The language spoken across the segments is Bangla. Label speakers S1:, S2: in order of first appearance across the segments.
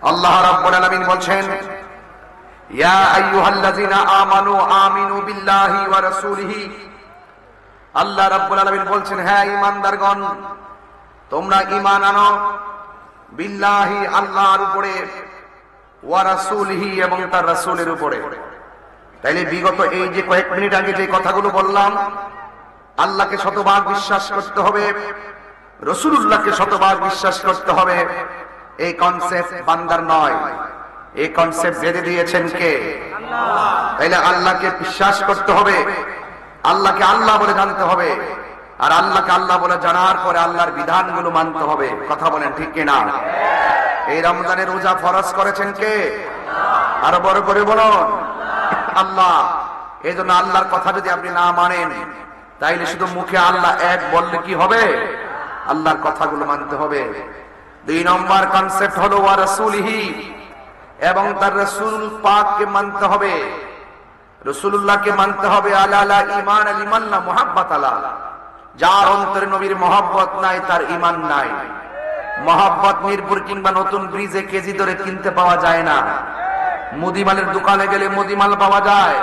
S1: আল্লাহ রাব্বুল আলামিন বলছেন, ইয়া আইয়ুহাল্লাযীনা আমানু আমিনু বিল্লাহি ওয়া রাসূলিহি। আল্লাহ রাব্বুল আলামিন বলছেন, হ্যাঁ ঈমানদারগণ, তোমরা ঈমান আনো বিল্লাহি, আল্লাহর উপরে, ওয়া রাসূলিহি, এবং তার রাসূলের উপরে। তাইলে বিগত এই যে কয়েক মিনিট আগে যে কথাগুলো বললাম, আল্লাহকে শতভাগ বিশ্বাস করতে হবে, রাসূলুল্লাহকে শতভাগ বিশ্বাস করতে হবে, এই কনসেপ্ট বান্দার নয়, এই কনসেপ্ট বেঁধে দিয়েছেন কে? আল্লাহ। তাইলে আল্লাহকে বিশ্বাস করতে হবে, আল্লাহকে আল্লাহ বলে জানতে হবে, আর আল্লাহকে আল্লাহ বলে জানার পরে আল্লাহর বিধানগুলো মানতে হবে। কথা বলেন ঠিক কিনা? এই রমজানে রোজা ফরজ করেছেন কে? আরো বড় করে বলুন, আল্লাহ। এই জন্য আল্লাহর কথা যদি আপনি না মানেন, তাইলে শুধু মুখে আল্লাহ এক বললে কি হবে? আল্লাহর কথাগুলো মানতে হবে। 2 নম্বর কনসেপ্ট হলো ওয়া রাসূলিহি, এবং তার রাসূল পাককে মানতে হবে, রাসূলুল্লাহকে মানতে হবে। আলা ঈমান লিমান লা মুহাব্বাত আলা, যার অন্তরে নবীর মহব্বত নাই তার ঈমান নাই। মহব্বত মিরপুর কিংবা নতুন ব্রিজে কেজি ধরে কিনতে পাওয়া যায় না, মুদিমালের দোকানে গেলে মুদিমাল পাওয়া যায়,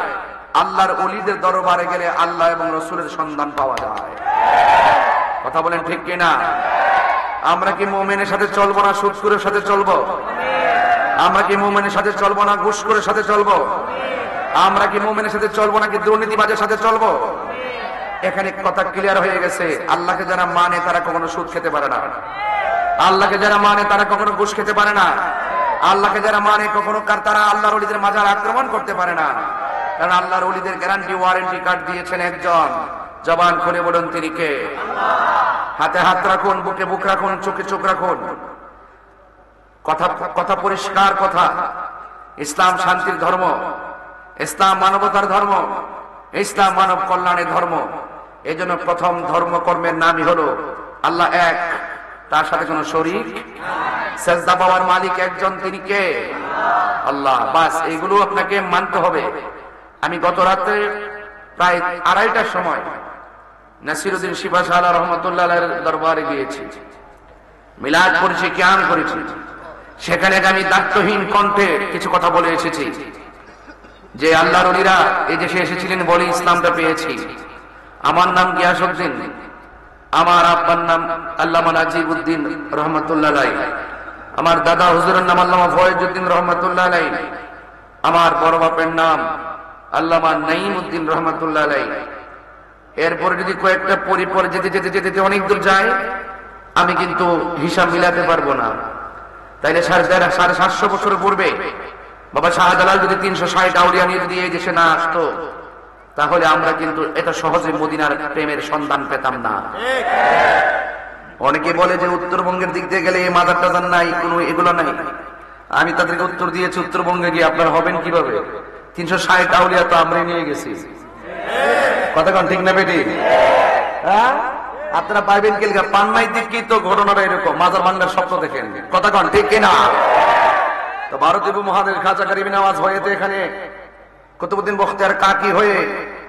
S1: আল্লাহর ওলিদের দরবারে গেলে আল্লাহ এবং রাসূলের সন্ধান পাওয়া যায়। কথা বলেন ঠিক কিনা? আমরা কি মুমিনের সাথে চলবো না সুদখোরের সাথে চলবো? আমরা কি মুমিনের সাথে চলবো না ঘুষখোরের সাথে চলবো? আমরা কি মুমিনের সাথে চলবো নাকি দুর্নীতিবাজের সাথে চলবো? এখানে কথা ক্লিয়ার হয়ে গেছে। আল্লাহকে যারা মানে তারা কখনো সুদ খেতে পারে না, আল্লাহকে যারা মানে তারা কখনো ঘুষ খেতে পারে না, আল্লাহকে যারা মানে কখনো তারা আল্লাহর ওলিদের মাজার আক্রমণ করতে পারে না। কারণ আল্লাহর ওলিদের গ্যারান্টি ওয়ারেন্টি কার্ড দিয়েছেন একজন। জবান খুলে বলুন তিনি কে? হাতে হাত রাখুন, বুকে বুক রাখুন, চোখে চোখ রাখুন। কথা কথা পরিষ্কার কথা। ইসলাম শান্তির ধর্ম, ইসলাম মানবতার ধর্ম, ইসলাম মানব কল্যাণের ধর্ম। এই জন্য প্রথম ধর্মকর্মের নামই হলো আল্লাহ এক, তার সাথে কোনো শরীক। সেজদা পাওয়ার মালিক একজন, তিনি কে? আল্লাহ। বাস এইগুলো আপনাকে মানতে হবে। আমি গত রাতে প্রায় 2:30টার সময় নাসিরউদ্দিন শিবা সাহেব রহমতুল্লাহ আলাইহির দরবারে গিয়েছি, মিলাদ করেছি, কিয়াম করেছি। সেখানে আমি দায়িত্বহীন কণ্ঠে কিছু কথা বলে এসেছি যে আল্লাহর ওলিরা এই দেশে এসেছিলেন বলে ইসলামটা পেয়েছি। আমার নাম গিয়াসউদ্দিন, আমার আব্বার নাম আল্লামা নাজিবউদ্দিন রহমতুল্লাহ আলাইহি, আমার দাদা হুজুরের নাম আল্লামা ফয়েজউদ্দিন রহমতুল্লাহ আলাইহি, আমার বড় বাপের নাম আল্লামা নাঈমউদ্দিন রহমতুল্লাহ আলাইহি। এরপরে যদি কয়েকটা পরিপর যেতে যেতে যেতে অনেক দূর যায়, আমি কিন্তু হিসাব মিলাতে পারবো না। তাইলে 750 বছর পূর্বে বাবা শাহজালাল যদি 360 আউলিয়া নিয়ে যদি এই দেশে না আসতো, তাহলে আমরা কিন্তু এত সহজে মদিনার প্রেমের সন্ধান পেতাম না। অনেকে বলে যে উত্তরবঙ্গের দিক দিয়ে গেলে এই মাদার টাদার নাই, কোনো এগুলো নাই। আমি তাদেরকে উত্তর দিয়েছি, উত্তরবঙ্গে গিয়ে আপনারা হবেন কিভাবে? 360 আউলিয়া তো আমরা নিয়ে গেছি। কথা কন ঠিক না বেটি? হ্যাঁ, আপনারা পাইবেন কি? পান্নাই দিকে তো ঘটনাটা এরকম, মাজার ভাঙ্গার স্বপ্ন দেখেন। কথা কন ঠিক কিনা? তো ভারতীয় উপমহাদেশ খাজা গরিব নওয়াজ হয়েছে এখানে কুতুবউদ্দিন বখতিয়ার কাকি হয়ে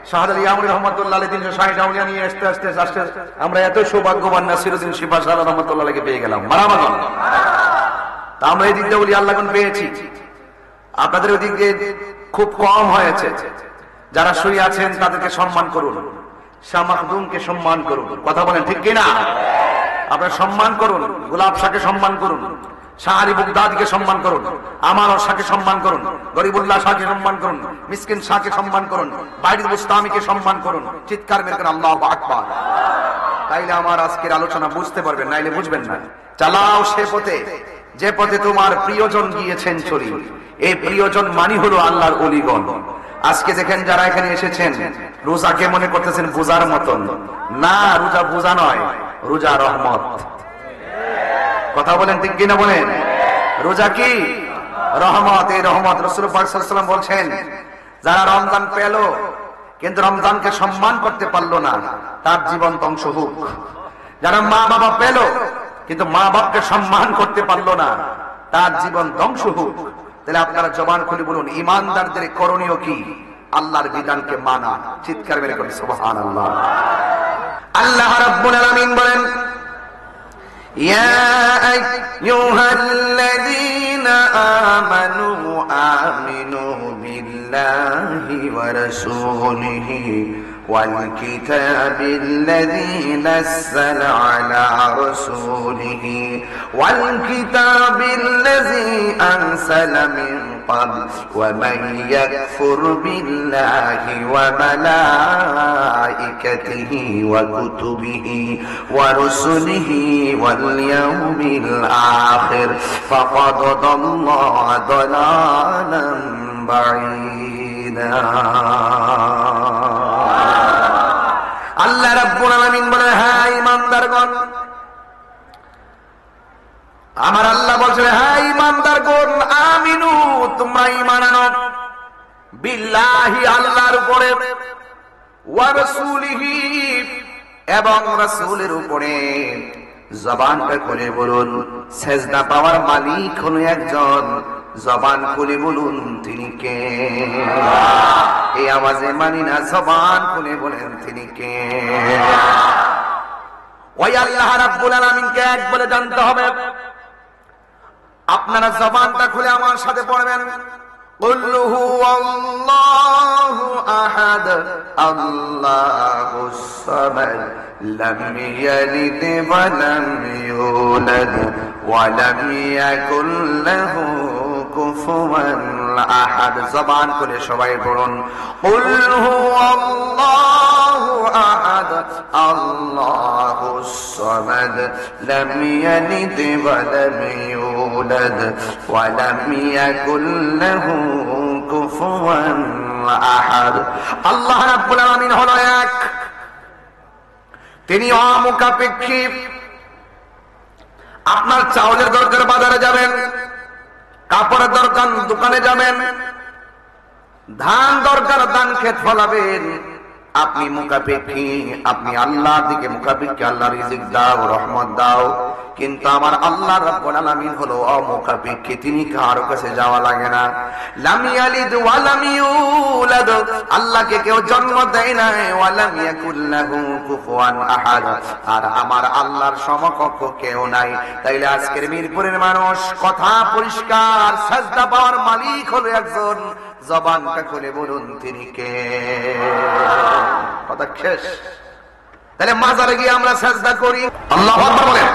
S1: শাহজালাল ইয়ামুনি রহমাতুল্লাহ আলাইহি 360 আউলিয়া নিয়ে আসতে আসতে আসতে আমরা এত সৌভাগ্যবান নাসিরউদ্দিন শিবা সাহেব রহমাতুল্লাহ আলাইহি পেয়ে গেলাম। মারামার। তা আমরা এই দিক দিয়ে ওলি আল্লাহগণ পেয়েছি, আপনাদের ওই দিক দিয়ে খুব কম হয়েছে। যারা শুয়ে আছেন তাদেরকে সম্মান করুন, শাহ মাখদুমকে সম্মান করুন। কথা বলেন ঠিক কিনা? আপনারা সম্মান করুন, গোলাপ শাহকে সম্মান করুন, শাহ আলী বুগদাদিকে সম্মান করুন, আমার শাহকে সম্মান করুন, গরিবুল্লাহ শাহকে সম্মান করুন, মিসকিন শাহকে সম্মান করুন, বাইরুল বুস্তামিকে সম্মান করুন। চিৎকার মেরে করেন আল্লাহু আকবার। তাইলে আমার আজকের আলোচনা বুঝতে পারবেন, নাইলে বুঝবেন না। চালাও সে পথে যে পথে তোমার প্রিয়জন গিয়েছেন চলি। এই প্রিয়জন মানি হলো আল্লাহর ওলিগণ। আজকে দেখেন যারা এখানে এসেছেন, রোজাকে মনে করতেছেন বোঝার মতন। না, রোজা বোঝা নয়, রোজা রহমত। কথা বলেন ঠিক কিনা বলেন? রোজা কি? রহমত। এই রহমত রাসূল পাক সাল্লাল্লাহু আলাইহি ওয়াসাল্লাম বলছেন, যারা রমজান পেল কিন্তু রমজানকে সম্মান করতে পারলো না, তার জীবন ধ্বংস হোক। যারা মা বাবা পেল কিন্তু মা বাপকে সম্মান করতে পারলো না, তার জীবন ধ্বংস হোক। তাহলে আপনারা জবান খুলে বলুন, ইমানদারদের করণীয় কি? আল্লাহর বিধানকে মানা। চিৎকার মেরে বলুন সুবহানাল্লাহ। আল্লাহ রাব্বুল আলামিন বলেন, ইয়া আইয়ুহাল্লাযীনা আমানু আমিনু বিল্লাহি ওয়া রাসূলিহি والكتاب الذي نزل على رسوله والكتاب الذي أنزل من قبل ومن يكفر بالله وملائكته وكتبه ورسله واليوم الآخر فقد ضل ضلالا بعيدا আল্লাহ রাব্বুল আলামিন বলে, হ্যাঁ ঈমানদারগণ, আমার আল্লাহ বলছেন, হ্যাঁ ঈমানদারগণ, আমিনু, তোমরা ঈমান আনো, বিল্লাহি, আল্লাহর উপরে, ওয়া রাসূলিহি, এবং রাসূলের উপরে। জবানটা খুলে বলুন, সেজদা পাওয়ার মালিক হলো একজন। জবান খুলে বলুন তিনি কে? এই আওয়াজে মানি না, জবান খুলে বলেন তিনি কে? ওই আল্লাহ রাব্বুল আলামিনকে এক বলে জানতে হবে। আপনারা জবানটা খুলে আমার সাথে পড়বেন, কুল হুয়াল্লাহু আহাদ আল্লাহুস সামাদ লাম ইয়ালিদ ওয়া লাম ইউলাদ ওয়া লাম ইয়াকুল লাহু কুফুয়ান আহাদ। জবান করে সবাই পড়ুন, কুল হুয়াল্লাহু আহাদ আল্লাহুস সামাদ লাম ইয়ালিদ ওয়া লাম ইউলাদ ওয়া লাম ইয়াকুল লাহু কুফুয়ান আহাদ। আল্লাহ রাব্বুল আলামিন হলো এক, তিনি অমুখাপেক্ষী। আপনার চাউলের দরকার, বাজারে যাবেন, কাপড়ের দরকার, দোকানে যাবেন, ধান দরকার, ধান ক্ষেত ফলাবেন, আপনি মুখাপেক্ষী, আপনি আল্লাহর দিকে মুখাপেক্ষী। আল্লাহ রিজিক দাও, রহমত দাও, কিন্তু আমার আল্লাহ রাব্বুল আলামিন হলো অমুখাপেক্ষী, তিনি কারো কাছে যাওয়া লাগে না। লাম ইয়ালিদ ওয়া লাম ইউলাদ, আল্লাহকে কেউ জন্ম দেয় না, ওয়া লাম ইয়াকুল লাহু কুফুয়ান আহাদ, আর আমার আল্লাহর সমকক্ষ কেউ নাই। তাইলে আজকের মিরপুরের মানুষ কথা পরিষ্কার, সাজদা পাওয়ার মালিক হলো একজন। জবানটা খুলে বলুন তিনি কে? কথা শেষ। তাহলে মাজারে গিয়ে আমরা সাজদা করি, আল্লাহু আকবার বলেন।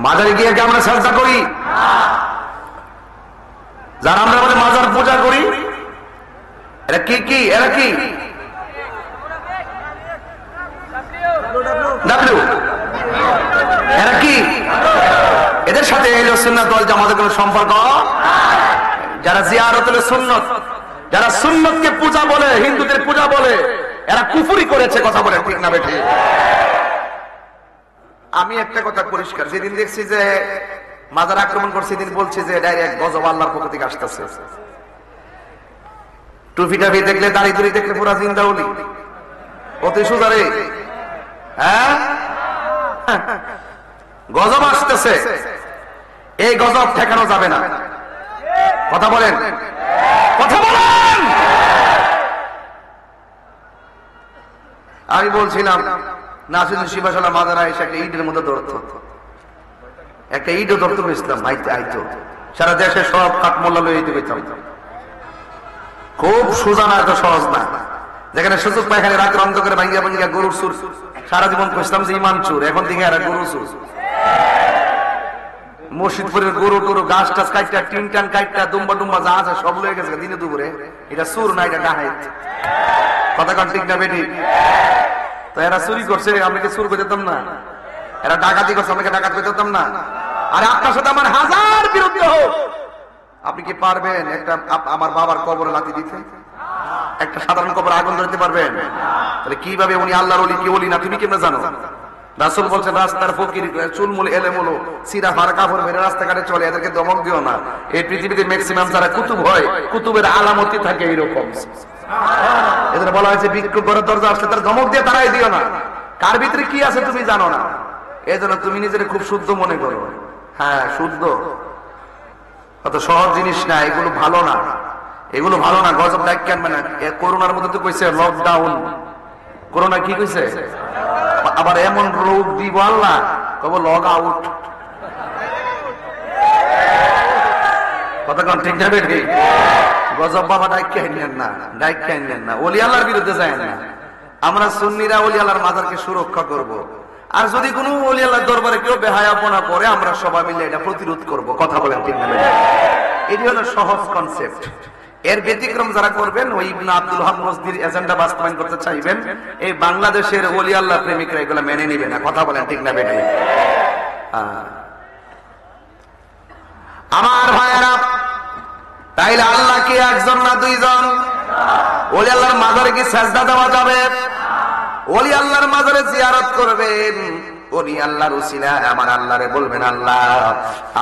S1: মাজারে গিয়ে কি আমরা সাজদা করি? যারা আমরা বলে মাজার পূজা করি, এরা কি কি? এরা কি ডাব্লিউ? এরা কি? এদের সাথে আহলে সুন্নাত ওয়াল জামাতের কোনো সম্পর্ক? যারা জিয়ারতুল সুন্নাত, যারা সুন্নতকে পূজা বলে, হিন্দুদের পূজা বলে, এরা কুফরি করেছে। কথা বলে ঠিক না বেঠিক? আমি একটা কথা পরিষ্কার, যেদিন দেখছি যে মাজার আক্রমণ করছে, সেদিন বলছি যে ডাইরেক্ট গজব আল্লাহর পক্ষ থেকে আসতেছে। টুপি টাপি দেখলে, দাড়ি দুড়ি দেখলে পুরা জিন্দা উলি, অতি সুজারে, হ্যাঁ, গজব আসতেছে। এই গজব ঠেকানো যাবে না। কথা বলেন, কথা বলেন। আমি বলছিলাম নাসিরুদ্দিন শিবাশালা মাদারা এসে একটা ইটের মধ্যে ধরতো, একটা ইটও ধরতে পেরেছিলাম, আইতো সারা দেশে সব কাঠমোল্লা লয়ে যেতে পেতাম। খুব সোজা না, এত সহজ না। যেখানে সুযোগ পায় এখানে রাত রন্ধ করে ভাঙ্গিয়া ভাঙ্গিয়া গরুর সুর, সারা জীবন খুঁজতাম যে ইমান চোর, এখন থেকে এরা গরুর সুর। মসজিদপুরের গরু টরু, গাছ টাছ কাইটা, টিন টান কাইটা, দুম্বা টুম্বা যা আছে সব লয়ে গেছে দিনে দুপুরে। এটা সুর না, এটা ডাহাইত। কথা কান ঠিক না বেটি? তো এরা চুরি করছে, আমি কি চুর করে দিতাম না? এরা ডাকাতি করছে, আমাকে ডাকাত করে দিতাম না? আরে আপনার সাথে আমার হাজার বিরুদ্ধে হোক, আপনি কি পারবেন একটা আমার বাবার কবরে লাথি দিতে? একটা সাধারণ কবরে আগুন ধরতে পারবেন? তাহলে কিভাবে উনি আল্লাহর ওলি কি ওলি না তুমি কেমনে জানো? রাসূল বলছেন রাস্তার ফকির, চুলমুল এলেমুলো, সিরা ফারা কাপড় মেরে রাস্তাঘাটে চলে, এদেরকে দমক দিও না। এই পৃথিবীতে ম্যাক্সিমাম যারা কুতুব হয়, কুতুবের আলামতি থাকে এইরকম। এদের বলা হয়েছে বিক্ষোভ করার দরজা আসলে তার ধমক দিয়ে তারাই দিও না। কার ভিতরে কি আছে তুমি জানো না, এই জন্য তুমি নিজের খুব শুদ্ধ মনে করো। হ্যাঁ, শুদ্ধ অত সহজ জিনিস না, এগুলো ভালো না, এগুলো ভালো না। গজব ডাক কেন না? করোনার মধ্যে তো কইছে লকডাউন, করোনা কি কইছে? আবার এমন রোগ দিব আল্লাহ, কব লগ আউট। কথা কোন ঠিক না বেঠি? গজব বাবা ডাইকা নেন না, ওলি আল্লাহর বিরুদ্ধে যায় না। আমরা সুন্নিরা ওলি আল্লাহর মাজারকে সুরক্ষা করব। আর যদি কোনো ওলি আল্লাহর দরবারে কেউ বেহায়াপনা করে, আমরা সবাই মিলে এটা প্রতিরোধ করব। কথা বলেন ঠিক না বেঠি? এটি হলো সহজ কনসেপ্ট। এর ব্যতিক্রম যারা করবেন, ওই ইবনে আব্দুল ওয়াহাব নজদীর এজেন্ডা বাস্তবায়ন করতে চাইবেন, এই বাংলাদেশের ওলি আল্লাহ প্রেমিকরা এগুলো মেনে নিবে না। কথা বলেন ঠিক না বেঠি? আমার ভাইয়েরা, তাইলে আল্লাহ কি একজন না দুইজন? ওলি আল্লাহর মাজারে কি সেজদা দেওয়া যাবে? ওলি আল্লাহর মাজারে জিয়ারত করবেন, ওলি আল্লাহর উসিলায় আমার আল্লাহরে বলবেন, আল্লাহ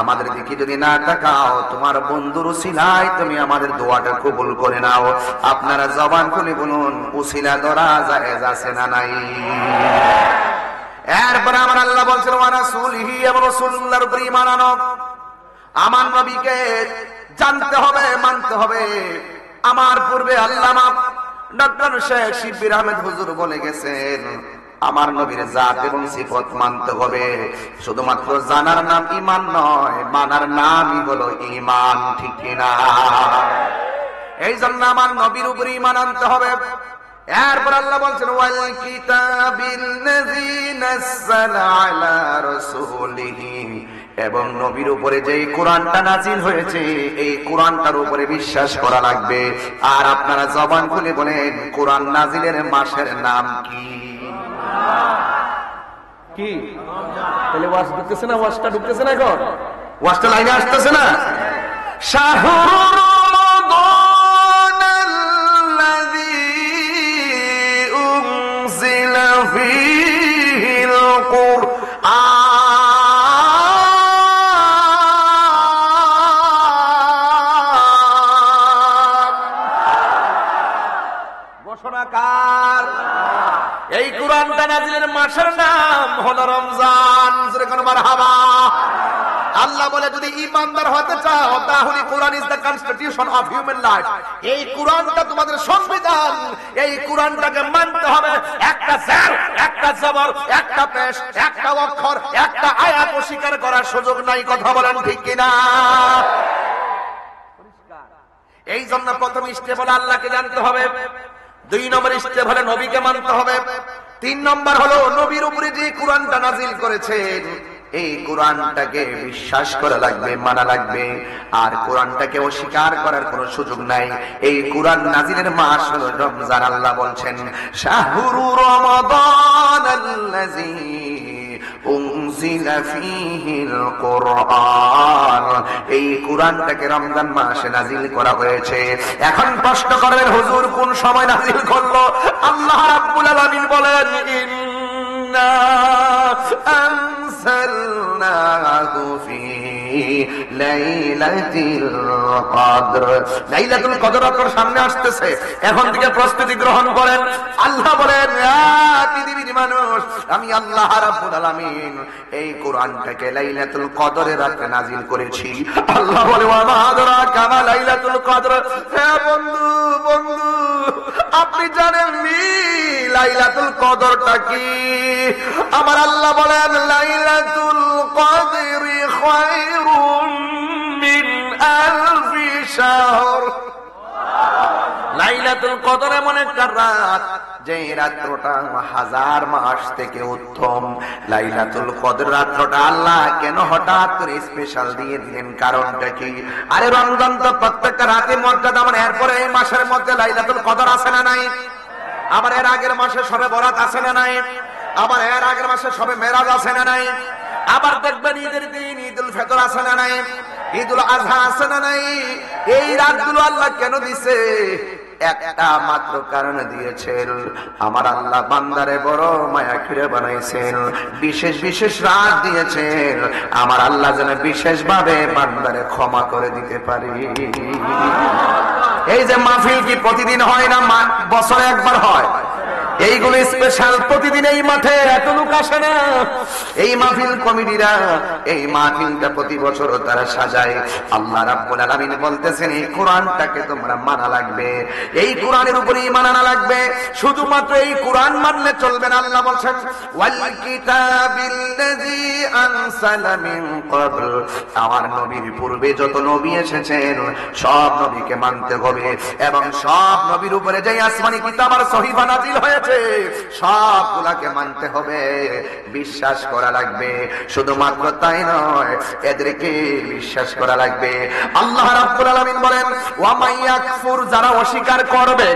S1: আমাদের দিকে যদি না তাকাও, তোমার বন্ধুর উসিলায় তুমি আমাদের দোয়াটা কবুল করে নাও। আপনারা জবান খুলে বলুন, উসিলা ধরা জায়েজ আছে না নাই? এরপরে আমার আল্লাহ বলছেন, ওয়া রাসূলিহি, এবং রাসূলুল্লাহর উপর ঈমান আনো। আমার নবীকে জানতে হবে, মানতে হবে। আমার পূর্বে আল্লামা ডক্টর শেখ শিববির আহমেদ হুজুর বলে গেছেন, আমার নবীর জাত এবং সিফত মানতে হবে। শুধুমাত্র জানার নাম ঈমান নয়, মানার নামই হলো ঈমান। ঠিক কিনা? এই জন্য আমার নবীর উপর ঈমান আনতে হবে। এরপর আল্লাহ বলছেন, ওয়াল কিতাবিল্লাযী নাযালা আলা রাসূলিহি, এবং নবীর উপরে যে কোরআনটা নাজিল হয়েছে, এই কোরআনটার উপরে বিশ্বাস করা লাগবে। আর আপনারা জবান খুলে বলেন, কোরআন নাজিলের মাসের নাম কি? কি? তাহলে ওয়াজ ঢুকতেছে না? ওয়াজটা ঢুকতেছে না? এখন ওয়াজটা লাইনে আসতেছে না? শাহরুর রমাদানাল্লাযী উনজিলা ফীহিল কুরআন, ঘোষণাকার। এই কোরআনটা নাজিলের মাসের নাম হলো রমজান। মারহাবা। আল্লাহ বলে, যদি ঈমানদার হতে চাও, তাহলে Quran is the constitution of human life. এই কোরআনটা তোমাদের সংবিধান। এই কোরআনটাকে মানতে হবে। একটা জের, একটা জবর, একটা পেশ, একটা অক্ষর, একটা আয়াত অস্বীকার করার সুযোগ নাই। কথা বলেন ঠিক কিনা? এই জন্য প্রথম স্টেপ হলো আল্লাহকে জানতে হবে, 2 নম্বর স্টেপ হলো নবীকে মানতে হবে, 3 নম্বর হলো নবীর উপরে যে কোরআনটা নাজিল করেছেন, এই কোরআনটাকে বিশ্বাস করা লাগবে, মানা লাগবে। আর কোরআনটাকে অস্বীকার করার কোনো সুযোগ নাই। এই কোরআন নাজিলের মাস হলো রমজান। আল্লাহ বলছেন, শাহরু রমাদানাল্লাযী উনজিলা ফীহিল কুরআন, এই কোরআনটাকে রমজান মাসে নাজিল করা হয়েছে। এখন প্রশ্ন করবেন, হুজুর কোন সময় নাজিল করলো? আল্লাহ রাব্বুল আলামিন বলেন, ইন্না আনসালনাহু ফী লাইলাতুল কদর। লাইলাতুল কদর আপনার সামনে আসতেছে, এখন থেকে প্রস্তুতি গ্রহণ করেন। আল্লাহ বলেন, পৃথিবীর মানুষ, আমি আল্লাহ রাব্বুল আলামিন এই কোরআনটাকে লাইলাতুল কদরের রাতে নাজিল করেছি। আল্লাহ বলে, ওয়া মা আদরাকা মা লাইলাতুল কদর। হে বন্ধু, আপনি জানেননি লাইলাতুল কদরটা কি? আমার আল্লাহ বলেন, লাইলাতুল কদরি খায়রুম মিন আলফি শাহর। লাইলাতুল কদর এমন একটা রাত, যে রাত্রটা 1000 মাস থেকে উত্তম। লাইলাতুল কদর রাত্রটা আল্লাহ কেন হঠাৎ করে স্পেশাল দিয়ে দিলেন? কারণটা কি? আরে রমজান তো প্রত্যেকটা রাতে মর্যাদা। মানে এরপরে এই মাসের মধ্যে লাইলাতুল কদর আছে না নাই? আবার এর আগের মাসে শবে বরাত আছে না নাই? আবার এর আগের মাসে শবে মেরাজ আছে না নাই? আবার দেখবেন ঈদের দিন ঈদুল ফিতর আছে না নাই? ঈদুল আযহা আছে না নাই? এই রাতগুলো আল্লাহ কেন দিছে? একটা মাত্র কারণে দিয়েছেন, আমার আল্লাহ বান্দারে বড় মায়া করে বানাইছেন। বিশেষ বিশেষ রাত দিয়েছেন, আমার আল্লাহ যেন বিশেষ ভাবে বান্দারে ক্ষমা করে দিতে পারি। এই যে মাহফিল কি প্রতিদিন হয় না? বছরে একবার হয়। এইগুলো স্পেশাল, প্রতিদিন এই মাঠে এত লোক আসে না। এই মাহফিল কমিটিরা এই মাহফিলটা প্রতি বছর তারা সাজায়। আল্লাহ রাব্বুল আলামিন বলতেছেন এই কোরআনটাকে তোমরা মানা লাগবে, এই কোরআনের উপরে ঈমান আনা লাগবে। শুধুমাত্র এই কোরআন মানলে চলবে না। আল্লাহ বলছেন ওয়াল কিতাবিল্লাযী আনসালা মিন ক্বাবল, আমার নবীর পূর্বে যত নবী এসেছেন সব নবীকে মানতে হবে, এবং সব নবীর উপরে যে আসমানি কিতাব আর সহিফা নাযিল হয়েছে সবগুলাকে মানতে হবে, বিশ্বাস করা লাগবে। শুধুমাত্র তাই নয়, এদেরকে বিশ্বাস করা লাগবে। আল্লাহ রাব্বুল আলামিন বলেন ওয়া মাইয়াকফুর, যারা অস্বীকার করবে,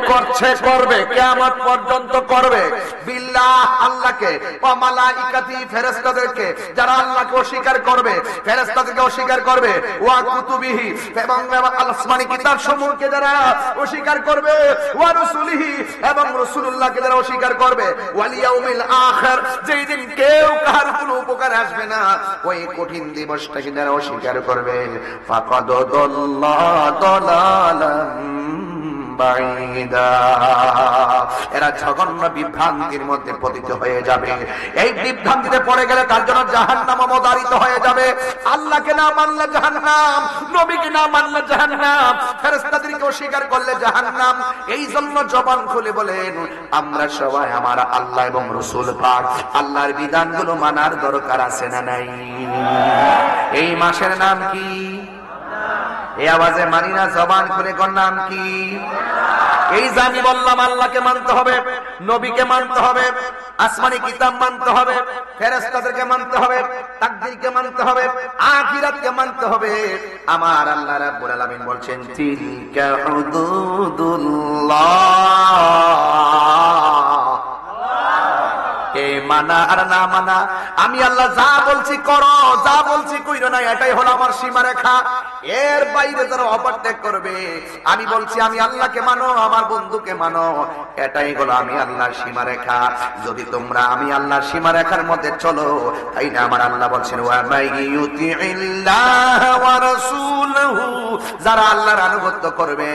S1: করবে কিয়ামত পর্যন্ত করবে, বিল্লাহ আল্লাহকে, ওয়া মালাইকাতি ফেরেশতাদেরকে, যারা আল্লাহকে অস্বীকার করবে, ফেরেশতাদেরকে অস্বীকার করবে, ওয়া কুতুবিহি, এবং আসমানি কিতাব সমূহকে যারা অস্বীকার করবে, ওয়া রাসূলিহি, এবং রাসূলুল্লাহকে যারা অস্বীকার করবে, ওয়াল ইয়াউমিল আখির, যেই দিন কেউ কার কোনো উপকার আসবে না, ওই কঠিন দিবসটাকে যারা অস্বীকার করবে, ফাকাদ দাল্লা দালালাম বাঈদা, এরা জঘন্য বিভ্রান্তির মধ্যে পতিত হয়ে যাবে। এই বিভ্রান্তিতে পড়ে গেলে তার জন্য জাহান্নাম অবধারিত হয়ে যাবে। আল্লাহকে না মানলে জাহান্নাম, নবীকে না মানলে জাহান্নাম, ফেরেশতাদেরকে অস্বীকার করলে জাহান্নাম। এই জন্য জবান খুলে বলেন আমরা সবাই আমার আল্লাহ এবং রাসূল পাক আল্লাহর বিধানগুলো মানার দরকার আছে না নাই? এই মাসের নাম কি? এই আওয়াজে মানি না, জবান খুলে কোন নাম কি? এই যে আমি বললাম আল্লাহকে মানতে হবে, নবীকে মানতে হবে, আসমানি কিতাব মানতে হবে, ফেরেশতাদেরকে মানতে হবে, তাকদীরকে মানতে হবে, আখিরাতকে মানতে হবে। আমার আল্লাহ রাব্বুল আলামিন বলছেন তিলকা হুদুদুল্লাহ, এই মানা আর না মানা, আমি আল্লাহ যা বলছি করো, যা বলছি কইরো না, এটাই হলো আমার সীমারেখা। এর বাইরে যারা ওভারটেক করবে, আমি বলছি আমি আল্লাহকে মানো, আমার বন্ধুকে মানো, এটাই হলো আমি আল্লাহর সীমারেখা। যদি তোমরা আমি আল্লাহর সীমারেখার মধ্যে চলো, তাই না আমার আল্লাহ বলছেন ওয়া মাইয়ুতিইল্লাহ ওয়া রাসূলহু, যারা আল্লাহর আনুগত্য করবে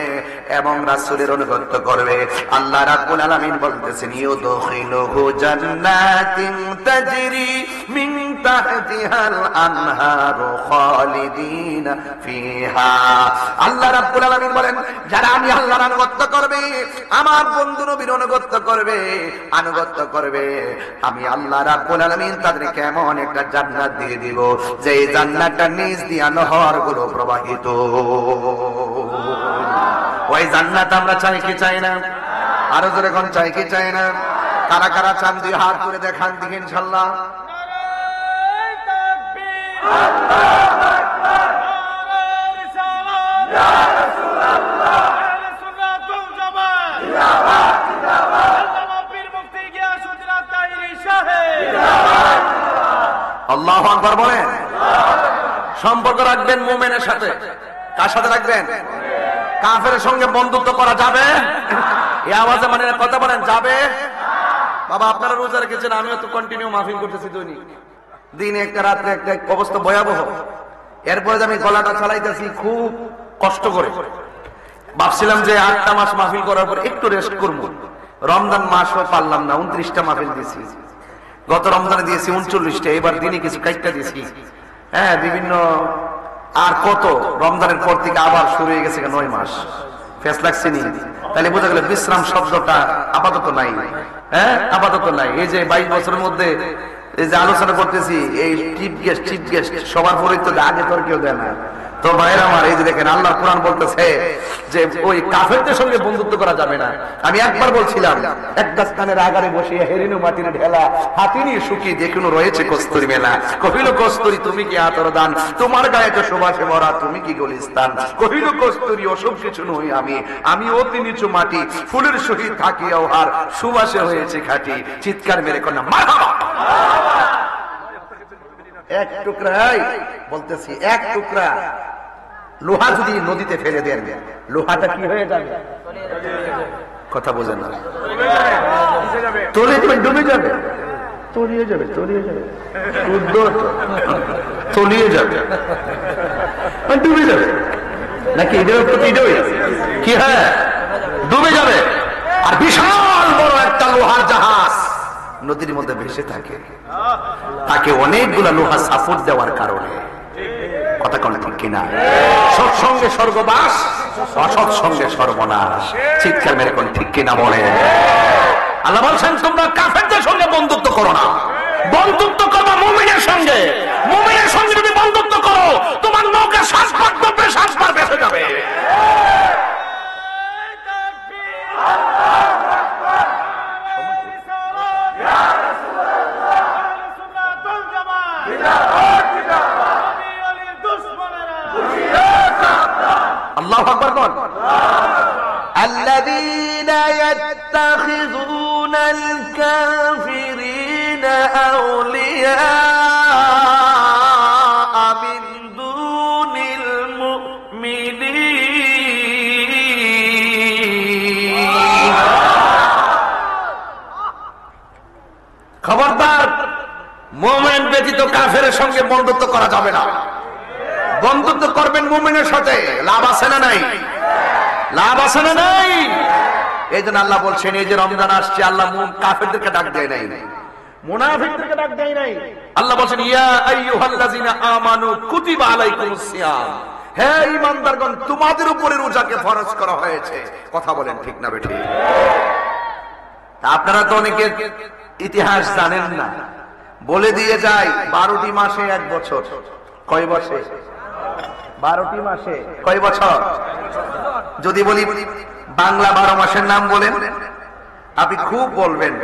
S1: এবং রাসূলের আনুগত্য করবে, আল্লাহ রাব্বুল আলামিন বলতেছেন ইউদখিলুহু জান্নাতিন তাজরি মিন তাহতিহাল আনহারু খালিদিনা ফিহা। আল্লাহ রাব্বুল আলামিন বলেন যারা আমি আল্লাহর আনুগত্য করবে, আমার বন্ধু নবীর আনুগত্য করবে, আমি আল্লাহ রাব্বুল আলামিন তাদেরকে এমন একটা জান্নাত দিয়ে দিব যে জান্নাতটার নিচ দিয়ে নহরগুলো প্রবাহিত। ওই জান্নাত আমরা চাই কি চাই না? আরো জোরে কোন চাই কি চাই না? কারা কারা চান দুই হাত করে দেখান দিকে ইনশাআল্লাহ।
S2: নারায়ে তাকবীর, আল্লাহু আকবার, নারায়ে রিসালাত, ইয়া রাসূলুল্লাহ, আহলে সুন্নাতুল জামাত, জিন্দাবাদ জিন্দাবাদ, আল্লামা পীর মুফতি গিয়াসউদ্দিন আত-তাহিরি সাহেব, জিন্দাবাদ জিন্দাবাদ।
S1: আল্লাহু আকবার বলেন। সম্পর্ক রাখবেন মুমিনের সাথে। কার সাথে রাখবেন? কাফেরের সঙ্গে বন্ধুত্ব করা যাবে? এই আওয়াজে মানে কথা বলেন যাবে? বাবা আপনারা রোজা রেখেছেন, আমিও তো কন্টিনিউ মাহফিল করতেছি দৈনিক, দিনে একটা রাত্রে একটা অবস্থা ভয়াবহ। এরপরে আমি গলাটা চালাইতেছি খুব কষ্ট করে। ভাবছিলাম যে 8টা মাস মাহফিল করার পর একটু রেস্ট করবো। রমজান মাসও পারলাম না, 29টা মাহফিল দিয়েছি। গত রমজানে দিয়েছি 39টা, এবার দিনে কিছু কাইটটা দিয়েছি। হ্যাঁ বিভিন্ন, আর কত, রমজানের পর থেকে আবার শুরু হয়ে গেছে 9 মাস। ফেস লাগছে নি? তাহলে বোঝা গেল বিশ্রাম শব্দটা আপাতত নাই। হ্যাঁ আপাতত নাই। এই যে 22 বছরের মধ্যে এই যে আলোচনা করতেছি, এই চিফ গেস্ট সবার পরিচিত আগে তোর কেউ দেয় না। তো ভাইয়ের আমার, এই যে দেখেন আল্লাহ কোরআন বলতেছে যে ওই কাফেরদের সঙ্গে বন্ধুত্ব করা যাবে না। আমি একবার বলছিলাম এক গাছখানের আগারে বসিয়া হেরিনু মাটির ঢেলা, হাতিনি সুখী দেখুন রয়েছে কস্তুরি মেলা। কহিল কস্তুরি তুমি কি আতর দান, তোমার গায়ে তো সুবাসে ভরা তুমি কি গলিস্তান। কহিল কস্তুরি ওসব কিছু নই আমি অতি নিচু মাটি, ফুলের সহিত থাকিয়া হার সুবাসে হয়েছে খাঁটি। চিৎকার মেরে কন্যা মারহাবা। এক টুকরা বলতেছি, এক টুকরা লোহা যদি নদীতে ফেলে দেন, লোহাটা কি হয়ে যাবে? কথা বোঝেন না? তলিয়ে যাবে, ডুবে যাবে, তলিয়ে যাবে, তলিয়ে যাবে, তলিয়ে যাবে, ডুবে যাবে নাকি? কি হ্যাঁ ডুবে যাবে। আর বিশাল বড় একটা লোহার জাহাজ নদীর মধ্যে ভেসে থাকে, তাকে অনেকগুলা লোহা সাপোর্ট দেওয়ার কারণে। কথা কোন ঠিক কিনা? সৎসঙ্গে স্বর্গবাস, অসৎসঙ্গে সর্বনাশ। চিৎকার মেরে কোন ঠিক কিনা বলে? আল্লাহ বলছেন তোমরা কাফেরদের সঙ্গে বন্ধুত্ব করো না, বন্ধুত্ব করো মুমিনের সঙ্গে। মুমিনের সঙ্গে যদি বন্ধুত্ব করো, তোমার নৌকা শ্বাসপাত করবে, শ্বাসপাত বেঁচে যাবে। আল্লাহু আকবার বল। الذين يتخذون الكافرين أولياء من دون المؤمنين। খবরদার, মুমিন ব্যতীত কাফেরের সঙ্গে বন্ধুত্ব করা যাবে না। বন্ধুত্ব করবেন মুমিনের সাথে, লাভ আছে না নাই? লাভ আছে না নাই? এই জন্য আল্লাহ বলছেন, এই যে রমজান আসছে, আল্লাহ কাফেরদেরকে ডাক দেয় নাই, মুনাফিকদেরকে ডাক দেয় নাই। আল্লাহ বলছেন ইয়া আইয়ুহাল্লাযিনা আমানু কুতিবা আলাইকুমুস সিয়াম, হে ঈমানদারগণ তোমাদের উপরে রোজাকে ফরজ করা হয়েছে। কথা বলেন ঠিক না বেঠিক? আপনারা তো অনেকে ইতিহাস জানেন না, বলে দিয়ে যায় 12টি মাসে 1 বছর। কয় বছর? 12টি মাসে কয় বছর? যদি বলি বাংলা 12 মাসের নাম বলেন, আপনি খুব বলবেন।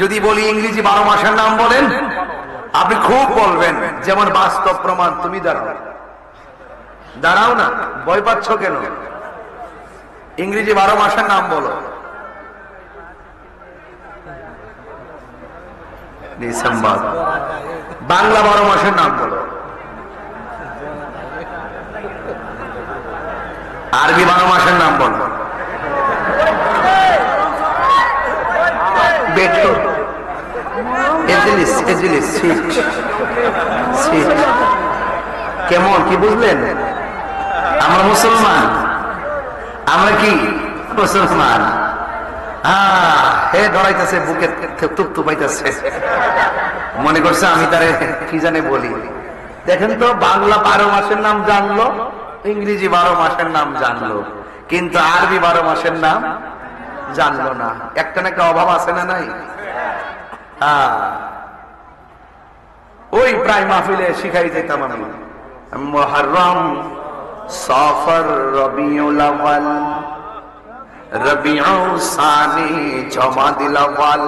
S1: যদি বলি ইংরেজি 12 মাসের নাম বলেন, আপনি খুব বলবেন। যেমন বাস্তব প্রমাণ, তুমি দাঁড়াও, দাঁড়াও না, ভয় পাচ্ছ কেন? ইংরেজি 12 মাসের নাম বলো। ডিসেম্বর। বাংলা 12 মাসের নাম বলো। আরবি 12 মাসের নাম বলো। বেটো, এজিলিস, এজিলিস, শীত, শীত। কেমন, কি বুঝলেন? আমরা মুসলমান, আমরা কি মুসলমান? হে ধরাইতেছে, বুকে তুপ পাইতেছে, মনে করছে আমি তারে কি জানে বলি। দেখেন তো, বাংলা 12 মাসের নাম জানলো, ইংরেজি 12 মাসের নাম জানলো, কিন্তু আরবি 12 মাসের নাম জানলো না। একটা না একটা অভাব আছে না নাই? ওই প্রায় মাহফিলে শিখাই যেতাম আমি, মুহররম, সফর, রবিউল আউয়াল, রবিউল সানি, জমাদিল আউয়াল,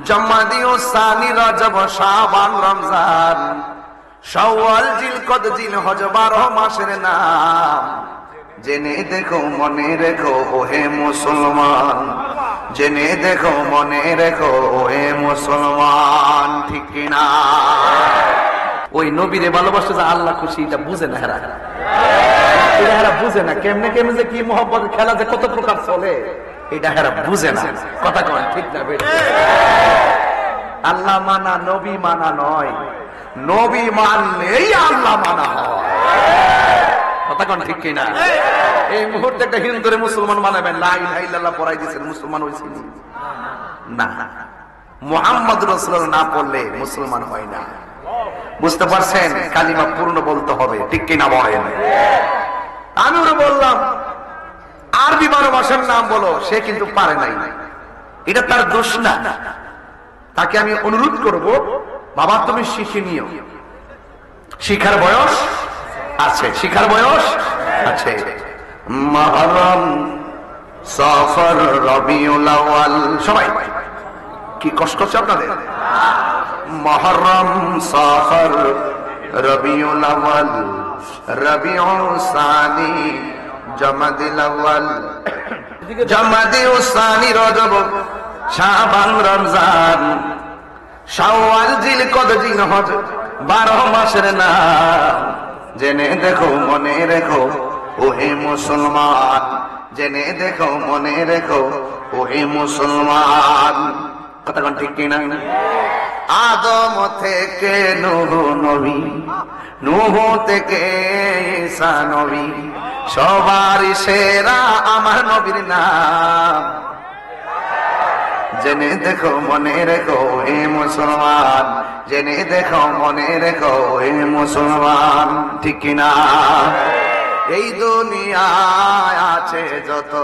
S1: জমাদিউল সানি, রজব, শাবান, রমজান, শাওয়াল, জিলকদ, জিলহজ, 12 মাসের নাম। জেনে দেখো মনে রেখো ওহে মুসলমান, জেনে দেখো মনে রেখো ওহে মুসলমান। ঠিক কিনা? ওই নবীরে ভালোবাসা যে আল্লাহ খুশি, এটা বুঝে না হেরা, এটা হেরা বুঝে না। কেমনে কেমনে যে কি মোহব্বত খেলা যে কত প্রকার চলে, এটা হেরা বুঝে না। কথা কন ঠিক না? আল্লাহ মানা নবী মানা নয়, নবী মানলেই আল্লাহ মানা হয়। কথা কোন ঠিক কিনা? এই মুহূর্তে একটা হিন্দুরে মুসলমান বানাবেন, লা ইলাহা ইল্লাল্লাহ পড়াই দিয়েছেন, মুসলমান হয়েছে না। মুহাম্মদ রাসূলুল্লাহ না পড়লে মুসলমান হয় না। বুঝতে পারছেন? কালিমা পূর্ণ বলতে হবে, ঠিক কিনা বলেন? আমি ওরে বললাম আরবি 12 মাসের নাম বলো, সে কিন্তু পারে নাই। এটা তার দোষ না। তাকে আমি অনুরোধ করব, বাবা তুমি শিখে নিও, শিখার বয়স আছে, শিখার বয়স আছে। মুহররম, সফর, রবিউল আউয়াল, সবাই কি কষ্ট হচ্ছে আপনাদের? মুহররম, সফর, রবিউল আউয়াল, রবিউল সানি, জমাদিল আউয়াল, জমাদিল সানি, রজব, শাবান, রমজান, শাওয়াল, জিলকদ, জিলহজ, 12 মাসের নাম। জেনে দেখো মনে রেখো ওহে মুসলমান, জেনে দেখো মনে রেখো ওহে মুসলমান। কথা কোন ঠিক কিনা? আদম থেকে নূহ নবী, নূহ থেকে ঈসা নবী, সবার সেরা আমার নবীর নাম। জেনে দেখো মনে রেখো হে মুসলমান, জেনে দেখো মনে রেখো হে মুসলমান, ঠিক কিনা? এই দুনিয়ায় আছে যত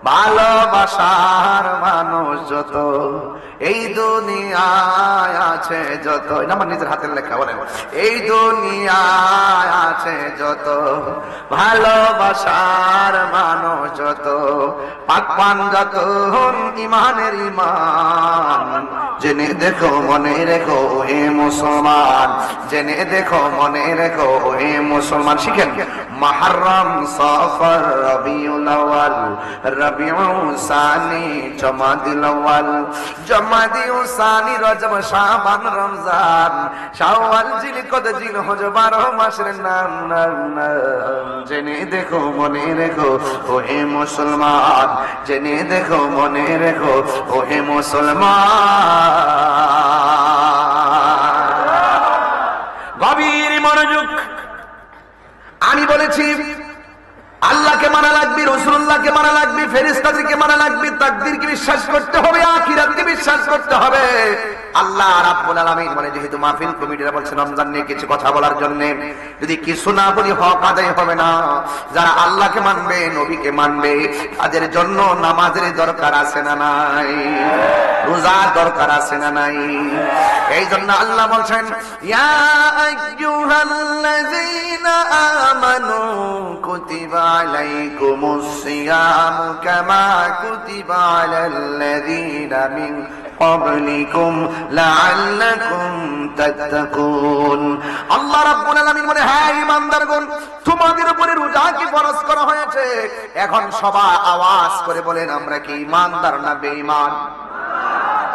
S1: ভালোবাসার মানুষ, যত এই দুনিয়ায় আছে যত, এটা আমার নিজের হাতের লেখা, বলেন এই দুনিয়ায় আছে যত ভালোবাসার মানুষ, যত পাক পান যত ইমানের ইমান, জেনে দেখো মনে রেখো হে মুসলমান, জেনে দেখো মনে রেখো হে মুসলমান। শিখেন মুহররম, সফর, রবিউল আউয়াল, রবিউল সানি, জমাদিল আউয়াল, জমাদিল সানি, রজব, শাবান, রমজান, শাওয়াল, জিলকদ, জিলহজ, 12 মাসের নাম। জেনে দেখো মনে রেখো ও হে মুসলমান, জেনে দেখো মনে রেখো ও হে মুসলমান। গভীর মনোযোগ। আমি বলেছি আল্লাহকে মানা লাগবে, রাসূলুল্লাহকে মানা লাগবে, ফেরেশতাদেরকে মানা লাগবে, তাকদীরকে বিশ্বাস করতে হবে, আখিরাতকে বিশ্বাস করতে হবে। আল্লাহ রাব্বুল আলামিন মানে যেহেতু মাহফিল কমিটিরা বলছেন রমজান নিয়ে কিছু কথা বলার জন্য, যদি কিছু না বলি হক আদায় হবে না। যারা আল্লাহকে মানবে, নবীকে মানবে, তাদের জন্য নামাজের দরকার আছে না নাই? রোজার দরকার আছে না নাই? এই জন্য আল্লাহ বলছেন ইয়া আইয়ুহাল্লাযীনা আমানু কুতিবা আলাইকুমুস সিয়াম কামা কুতিবা আলাল্লাযীনা মিন ক্বাবলিকুম লাআল্লাকুম তাত্তাকুন। আল্লাহ রাব্বুল আলামিন বলে, হ্যাঁ ঈমানদারগণ, তোমাদের উপরে রোজা কি ফরজ করা হয়েছে। এখন সবাই আওয়াজ করে বলেন, আমরা কি ঈমানদার না বেঈমান?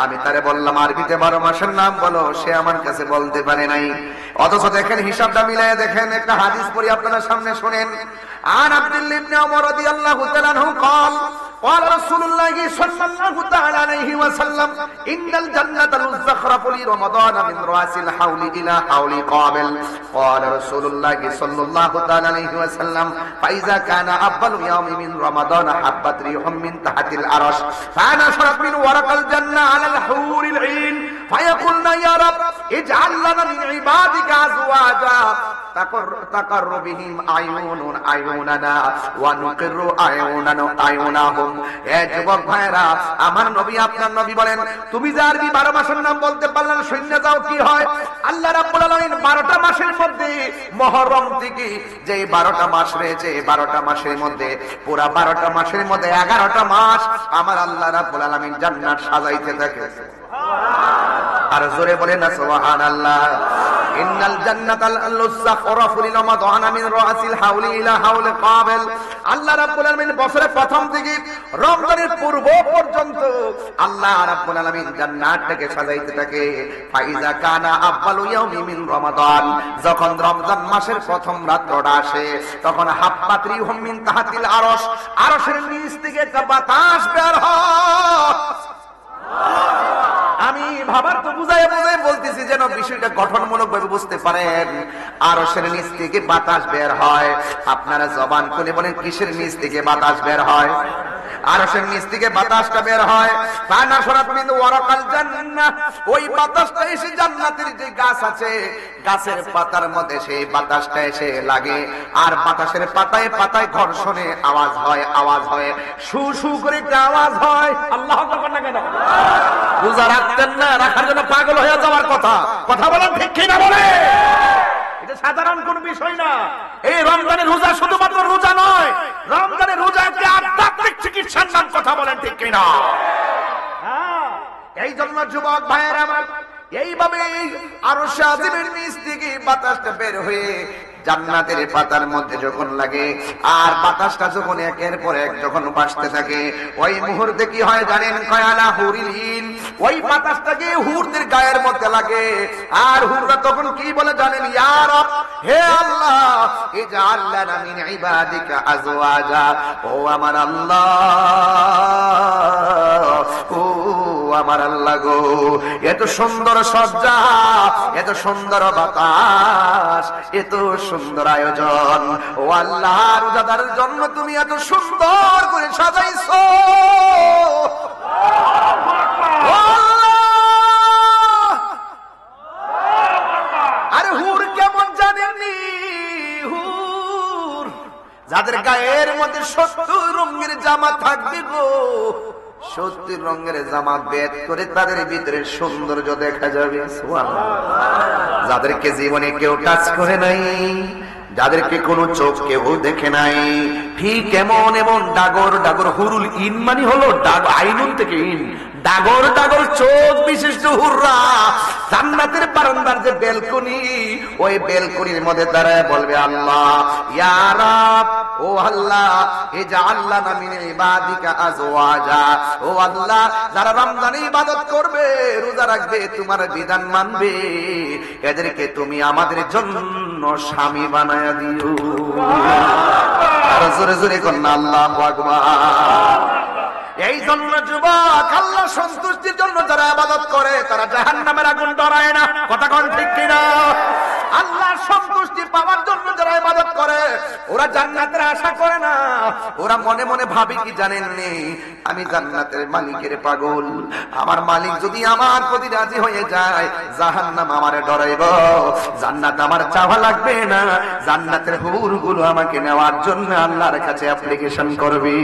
S1: আমি তারে বললাম আরবিতে 12 মাসের নাম বলো, সে আমার কাছে বলতে পারে নাই। অথচ দেখেন হিসাবটা মিলায়ে দেখেন, একটা হাদিস পড়ি আপনাদের সামনে শুনেন। আন আব্দুল্লাহ ইবনে ওমর রাদিয়াল্লাহু তাআলা আনহু قال قال رسول الله صلى الله تعالى عليه وسلم ان الجنه تزخرف لرمضان من راس الحول الى حول قابل. قال رسول الله صلى الله تعالى عليه وسلم فاذا كان اول يوم من رمضان حبت ريح من تحت العرش فنشرت من ورق الجنه على الحور العين فيقولن يا رب اجعل لنا من عبادك ازواجا تقر بهم আয়ুনানা ওয়া নুকিরু আয়ুনাহুম। এ যুবক ভাইরা, আমার নবী আপনার নবী বলেন, তুমি যে আরবি 12 মাসের নাম বলতে পারলে না, শূন্য যাও কি হয়। আল্লাহ রাব্বুল আলামিন 12টা মাসের মধ্যে মুহররম থেকে যে 12টা মাস রয়েছে, 12টা মাসের মধ্যে পুরা 12টা মাসের মধ্যে 11টা মাস আমার আল্লাহ রাব্বুল আলামিন জান্নাত সাজাইতে থাকে। আর জোরে বলেন না সুবহানাল্লাহ। ইন্নাল জান্নাতাল লুসাফরাফু লিরমাদানা মিন রাসিল হাউলি ইলা হাউলি কাবিল। আল্লাহ রাব্বুল আলামিন বছরের প্রথম থেকে রমজানের পূর্ব পর্যন্ত আল্লাহ রাব্বুল আলামিন জান্নাতটাকে সাজাইতে থাকে। ফাইজা কানা আউয়ালু ইয়াউমি মিন রমাদান, যখন রমজান মাসের প্রথম রাতটা আসে, তখন হাব্বাত রিহুম মিন তাহতিল আরশ, আরশের নিচ থেকে একটা বাতাস বের হয়। আমি ভাবার তো বুঝাই বলতেছি যেন বিষয়টা গঠনমূলক ভাবে বুঝতে পারেন। আরশের নিচ থেকে বাতাস বের হয়। আপনারা জবান খুলে বলেন, কিসের নিচ থেকে বাতাস বের হয়? আরশের নিচ থেকে বাতাসটা বের হয়। ফানাশরাত মিন ওয়ারাকাল জান্নাহ, ওই বাতাসটা এসে জান্নাতের যে গাছ আছে, গাছের পাতার মধ্যে সেই বাতাসটা এসে লাগে। আর বাতাসের পাতায় পাতায় ঘর্ষণে আওয়াজ হয়, আওয়াজ হয়, শু শু করে একটা আওয়াজ হয়। আল্লাহু আকবার না কেন? রোজা রাখতেন না, রাখার জন্য পাগল হয়ে যাওয়ার কথা। কথা বলেন ঠিক কি না? বলে এটা সাধারণ কোন বিষয় না। এই রমজানের রোজা শুধুমাত্র রোজা নয়, রমজানের রোজা একটি আধ্যাত্মিক চিকিৎসার নাম। কথা বলেন ঠিক কি না? এই জন্য যুবক ভাইয়েরা আমার, এইভাবে আরশ আজিমের নিচ থেকে বাতাসটা বের হয়ে জান্নাতের পাতার মধ্যে যখন লাগে, আর বাতাসটা যখন একের পর এক যখন বাসতে থাকে, ওই মুহূর্তে কি হয় জানেন? কয়ালা হুরিলিন, ওই বাতাসটাকে হুরদের গায়ের মধ্যে লাগে। আর হুররা তখন কি বলে জানেন? ইয়া রব, হে আল্লাহ, ইজআল লানা মিন ইবাদিকা আজওয়াজা, ও আমার আল্লাহ, ও আমার আল্লাহ গো, এত সুন্দর সজ্জা, এত সুন্দর বাতাস, এত সুন্দর আয়োজন, ও আল্লাহ, রোজাদারের জন্য তুমি এত সুন্দর করে সাজাইছো। যাদের গায়ের মধ্যে 70 রঙের জামা থাকবে গো, 70 রঙের জামা বেদ করে তাদের ভিতরে সৌন্দর্য দেখা যাবে। সুবহানাল্লাহ। যাদেরকে জীবনে কেউ টাচ করে নাই, যাদেরকে কোন চোখ কেউ দেখে নাই, ঠিক এমন এমন ডাগর ডাগর হুরুল ইন মানে হলো আইনুন থেকে ইন, ডাগর ডাগর চোখ বিশিষ্ট হুররা জান্নাতের বারান্দার যে বেলকনি, ওই বেলকনির মধ্যে দাঁড়ায় বলবে আল্লাহ ইয়া রাব, ও আল্লাহ ইজআল লানা মিন ইবাদিকা আজওয়াজা, ও আল্লাহ যারা রমজানে ইবাদত করবে, রোজা রাখবে, তোমার বিধান মানবে, এদেরকে তুমি আমাদের জন্য স্বামী বানায়া দিও। আর জোরে জোরে কন্যা আল্লাহু আকবার। এই জন্য যুবক, আল্লাহ সন্তুষ্টির জন্য যারা ইবাদত করে তারা জাহান্নামের আগুন ডরায় না। কথা কোন ঠিক কিনা? আল্লাহর সন্তুষ্টি পাওয়ার জন্য যারা ইবাদত করে ওরা জান্নাতের আশা করে না, ওরা মনে মনে ভাবে কি জানেননি, আমি জান্নাতের মালিকের পাগল, আমার মালিক যদি আমার প্রতি রাজি হয়ে যায় জাহান্নাম আমারে ডরাইব, জান্নাত আমার চাওয়া লাগবে না, জান্নাতের হুরগুলো আমাকে নেওয়ার জন্য আল্লাহর কাছে অ্যাপ্লিকেশন করবে।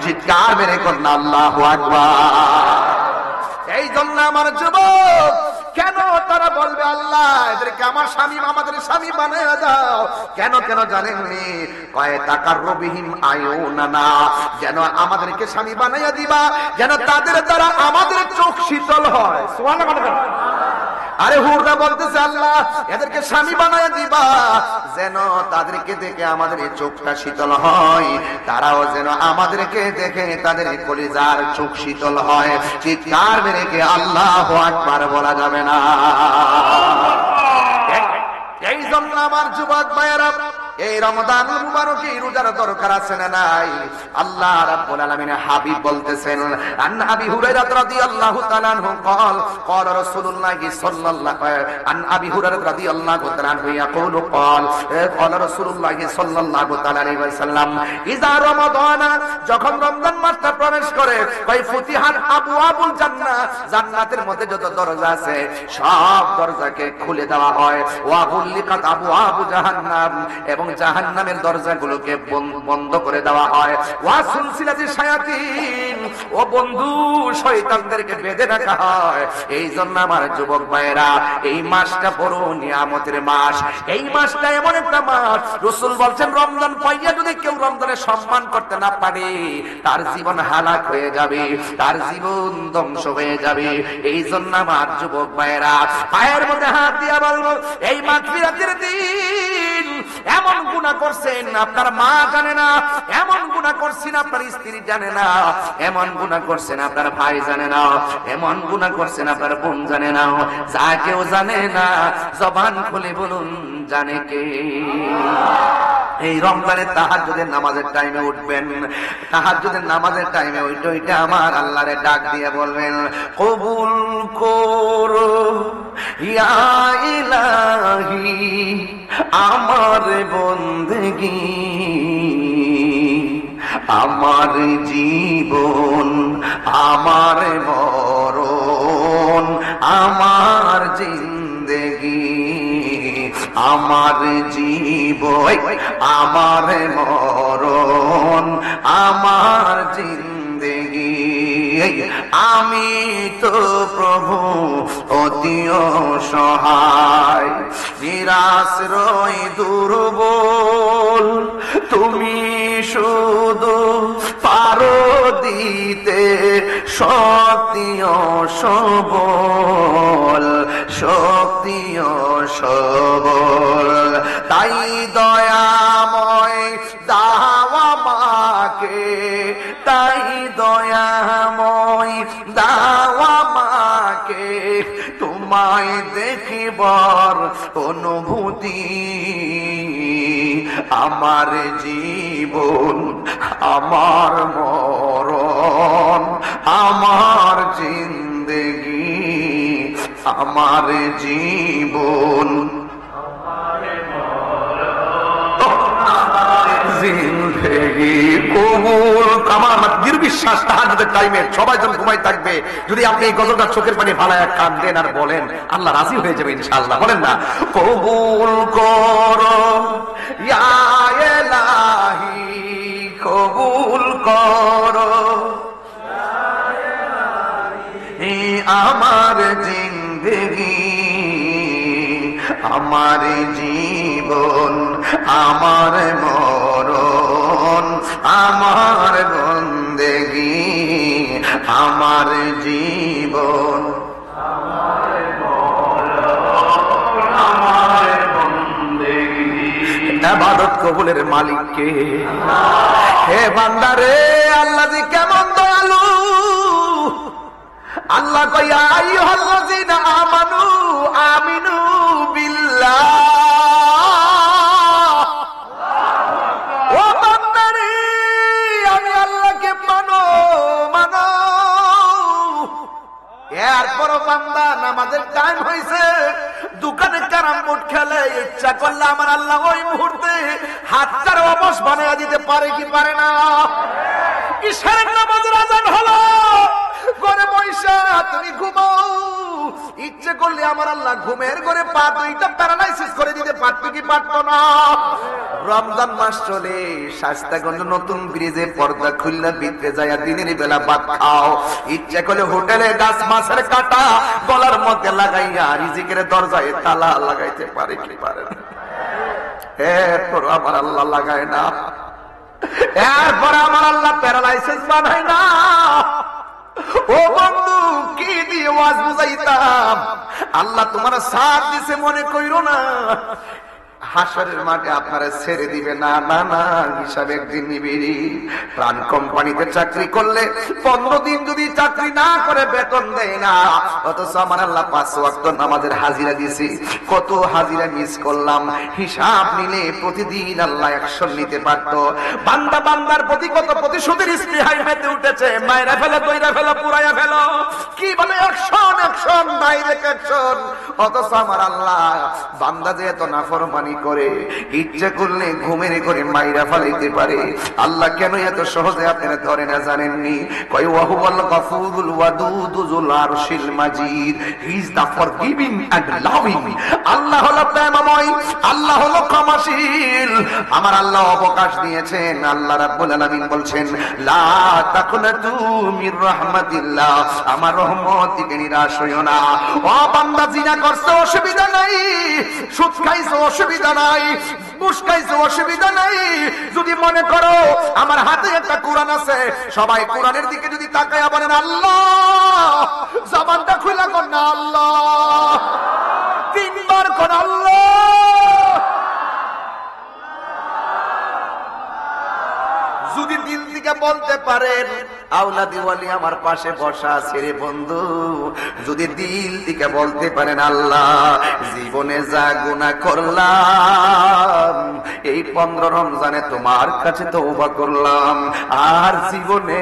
S1: চিৎকার মেরে কন্যা আল্লাহু আকবার। এই জন্য আমার যুবক, কেন তারা বলবে আল্লাহ এদেরকে আমার স্বামী, আমাদের স্বামী বানায়া দাও, কেন কেন জানেননি? কয় তাকাররুবিহিম আয়ুনানা, যেন আমাদেরকে স্বামী বানায়া দিবা, যেন তাদের দ্বারা আমাদের চোখ শীতল হয়। সুবহানাল্লাহ। আরে হুররা বলতেছে আল্লাহ এদেরকে স্বামী বানায়া দিবা, যেন তাদেরকে দেখে আমাদের চোখটা শীতল হয়, তারাও যেন আমাদেরকে দেখে তাদের কলিজার চোখ শীতল হয়। চিৎকার মেরে কে আল্লাহু আকবার বলা যাবে না? এই জন্য আমার যুবক ভাইয়েরা, এই রমজানুল মুবারকে রোজার দরকার আছে না নাই? আল্লাহ রাব্বুল আলামিন হাবিব বলতেছেন, আন আবি হুরায়রা রাদিয়াল্লাহু তাআলা আনহু قال قال رسول الله صلى الله عن ابي هريره رضي الله تعالى عنه يقول قال رسول الله صلى الله عليه وسلم اذا رمضان, যখন রমজান মাসটা প্রবেশ করে, কয় ফুতিহাত আবওয়াবুল জান্নাহ, জান্নাতের মধ্যে যত দরজা আছে সব দরজাকে খুলে দেওয়া হয়, ওয়া গুলিকাত আবওয়াবু জাহান্নাম, এবং জাহান্নামের দরজাগুলোকে বন্ধ করে দেওয়া হয়, ওয়া সুলসিলাতি শায়াতিন, ও বন্ধু শয়তানদেরকে বেঁধে রাখা হয়। এই জন্য আমার যুবক ভাইয়েরা, এই মাসটা বড় নিয়ামতের মাস, এই মাসটা এমন একটা মাস, রাসূল বলছেন রমজান পাইয়া যদি কেউ রমজানের সম্মান করতে না পারে তার জীবন হালাক হয়ে যাবে, তার জীবন ধ্বংস হয়ে যাবে। এই জন্য আমার যুবক ভাইয়েরা, পায়ের মধ্যে হাত দিয়া বলবো, এই মাগফিরাতের দিন এমন গুনাহ করছেন আপনার মা জানে না, এমন গুনাহ করছেন আপনার স্ত্রী জানে না, এমন গুনাহ করছেন আপনার ভাই জানে না, এমন গুনাহ করছেন আপনার বোন জানে না, যা কেউ জানে না জবান খুলে বলুন জানে কে? এই রমজানে তাহাজ্জুদের নামাজের টাইমে উঠবেন, তাহাজ্জুদের নামাজের টাইমে ওইটা আমার আল্লাহরে ডাক দিয়ে বলবেন, কবুল করো ইয়া ইলাহি আমার বন্দেগী, আমার জীবন, আমার মরণ, আমার জিন্দেগি, আমার জীবন, আমার মরণ, আমার জিন্দেগি, আমি তো প্রভু অতি অসহায়, নিরাশ্রয় দুর্বল, তুমি শুধু পারো দিতে শক্তি ও সবল, শক্তি ও সবল, তাই দয়াময় দাও আমাকে, তাই দয়াময় দাও আমাকে, তোমায় দেখিবার অনুভূতি, আমার জীবন, আমার মরণ, আমার জিন্দেগি, আমার জীবন, জিন্দেগি কবুল। আমার দৃঢ় বিশ্বাস তাহাজ্জুদের টাইমে সবাই যখন ঘুমাই থাকবে, যদি আপনি এই গজলটা চোখের পানি ফালায়া কাঁদেন আর বলেন, আল্লাহ রাজি হয়ে যাবে ইনশাআল্লাহ। বলেন না, কবুল করো ইয়া আমার জীবন আমার মরণ আমার বন্দেগী আমার জীবন ইবাদত কবুলের মালিককে। হে বান্দারে, আল্লাহ যে কেমন দয়ালু। আল্লাহ কয় ইয়া আইয়ুহাল্লাযীনা আমানু আমিনু বিল্লাহ। ও বান্দারে, আমি আল্লাহকে মানো মানো। এরপর বান্দা নামাজের টাইম হয়েছে, দোকানে ক্যারাম বোর্ড খেলে, ইচ্ছা করলে আমার আল্লাহ ওই মুহূর্তে হাতটার অবশ বানিয়ে দিতে পারে কি পারে না? ইশারের নামাজের আযান হলো, ঘরে বৈশা তুমি ঘুমাও, ইচ্ছে করলে আমার আল্লাহ ঘুমের ঘরে পা দুইটা প্যারালাইসিস করে দিতে পারতো কি পারতো না? রমজান মাস চলে, শাস্তাগঞ্জ নতুন ব্রিজে পর্দা খুলনা ভিতরে যায় দিনের বেলা ভাত খাও, ইচ্ছে করলে হোটেলে গাছ মাছের কাটা গলার মধ্যে লাগাইয়া রিজিকের দরজায় তালা লাগাইতে পারে কি পারে না? এরপর আমার আল্লাহ লাগায় না, এরপর আমার আল্লাহ প্যারালাইসিস বানায় না। ও বন্ধু, কি দিয়ে ওয়াজ বুঝাইতাম? আল্লাহ তোমার সাথ দিছে মনে কইরো না, হাসরের মাঠে আপনারা ছেড়ে দিবে না। না না, হিসাব একদিন নিবিড়ি। প্রাণ কোম্পানিতে চাকরি করলে 15 দিন যদি চাকরি না করে বেতন দেয় না, অথচ আমার আল্লাহ 5 ওয়াক্ত নামাজের হাজিরা দিয়েছি, কত হাজিরা মিস করলাম। হিসাব নিলে প্রতিদিন আল্লাহ অ্যাকশন নিতে পারত। বান্দা বান্দার প্রতি কত প্রতিশোধের স্পৃহায় মেতে উঠেছে, মায়েরা ফেলে দইরা ফেলো পুরাইয়া ফেলো, কি বলে অ্যাকশন অ্যাকশন ডাইরেক্ট অ্যাকশন। অথচ আমার আল্লাহ বান্দা যে এত নাফরমানি করে, ইচ্ছা করলে ঘুমের করে মাইরা ফালাইতে পারে। আল্লাহ কেন এত সহজে আপনারা ধরে না জানেননি? কয় ওয়াহুল গফুরুল ওয়াদুদ যুল আরশিল মাজিদ, he is the forgiving and loving. আল্লাহ হলো প্রেমময়, আল্লাহ হলো ক্ষমাশীল। আমার আল্লাহ অবকাশ দিয়েছেন। আল্লাহ রাব্বুল আলামিন বলছেন লা তাকনাতু মির রাহমাতিল্লাহ, আমার রহমত থেকে নিরাশ হইও না। ও বান্দা, জিনা করছো অসুবিধা নাই, সুদ খাইছো অসুবিধা নাই, ঘুষ খাইছো অসুবিধা নাই। যদি মনে করো আমার হাতে একটা কোরআন আছে, সবাই কোরআনের দিকে যদি তাকায়া বলেন আল্লাহ, জবানটা খুলে কর না আল্লাহ, 3 বার কর আল্লাহ। যদি দিল থেকে বলতে পারেন আওলাদি ওয়ালি আমার পাশে বসা আছে রে বন্ধু, যদি দিল থেকে বলতে পারেন আল্লাহ, জীবনে যা গুনাহ করলাম এই 15 রমজানে তোমার কাছে তওবা করলাম, আর জীবনে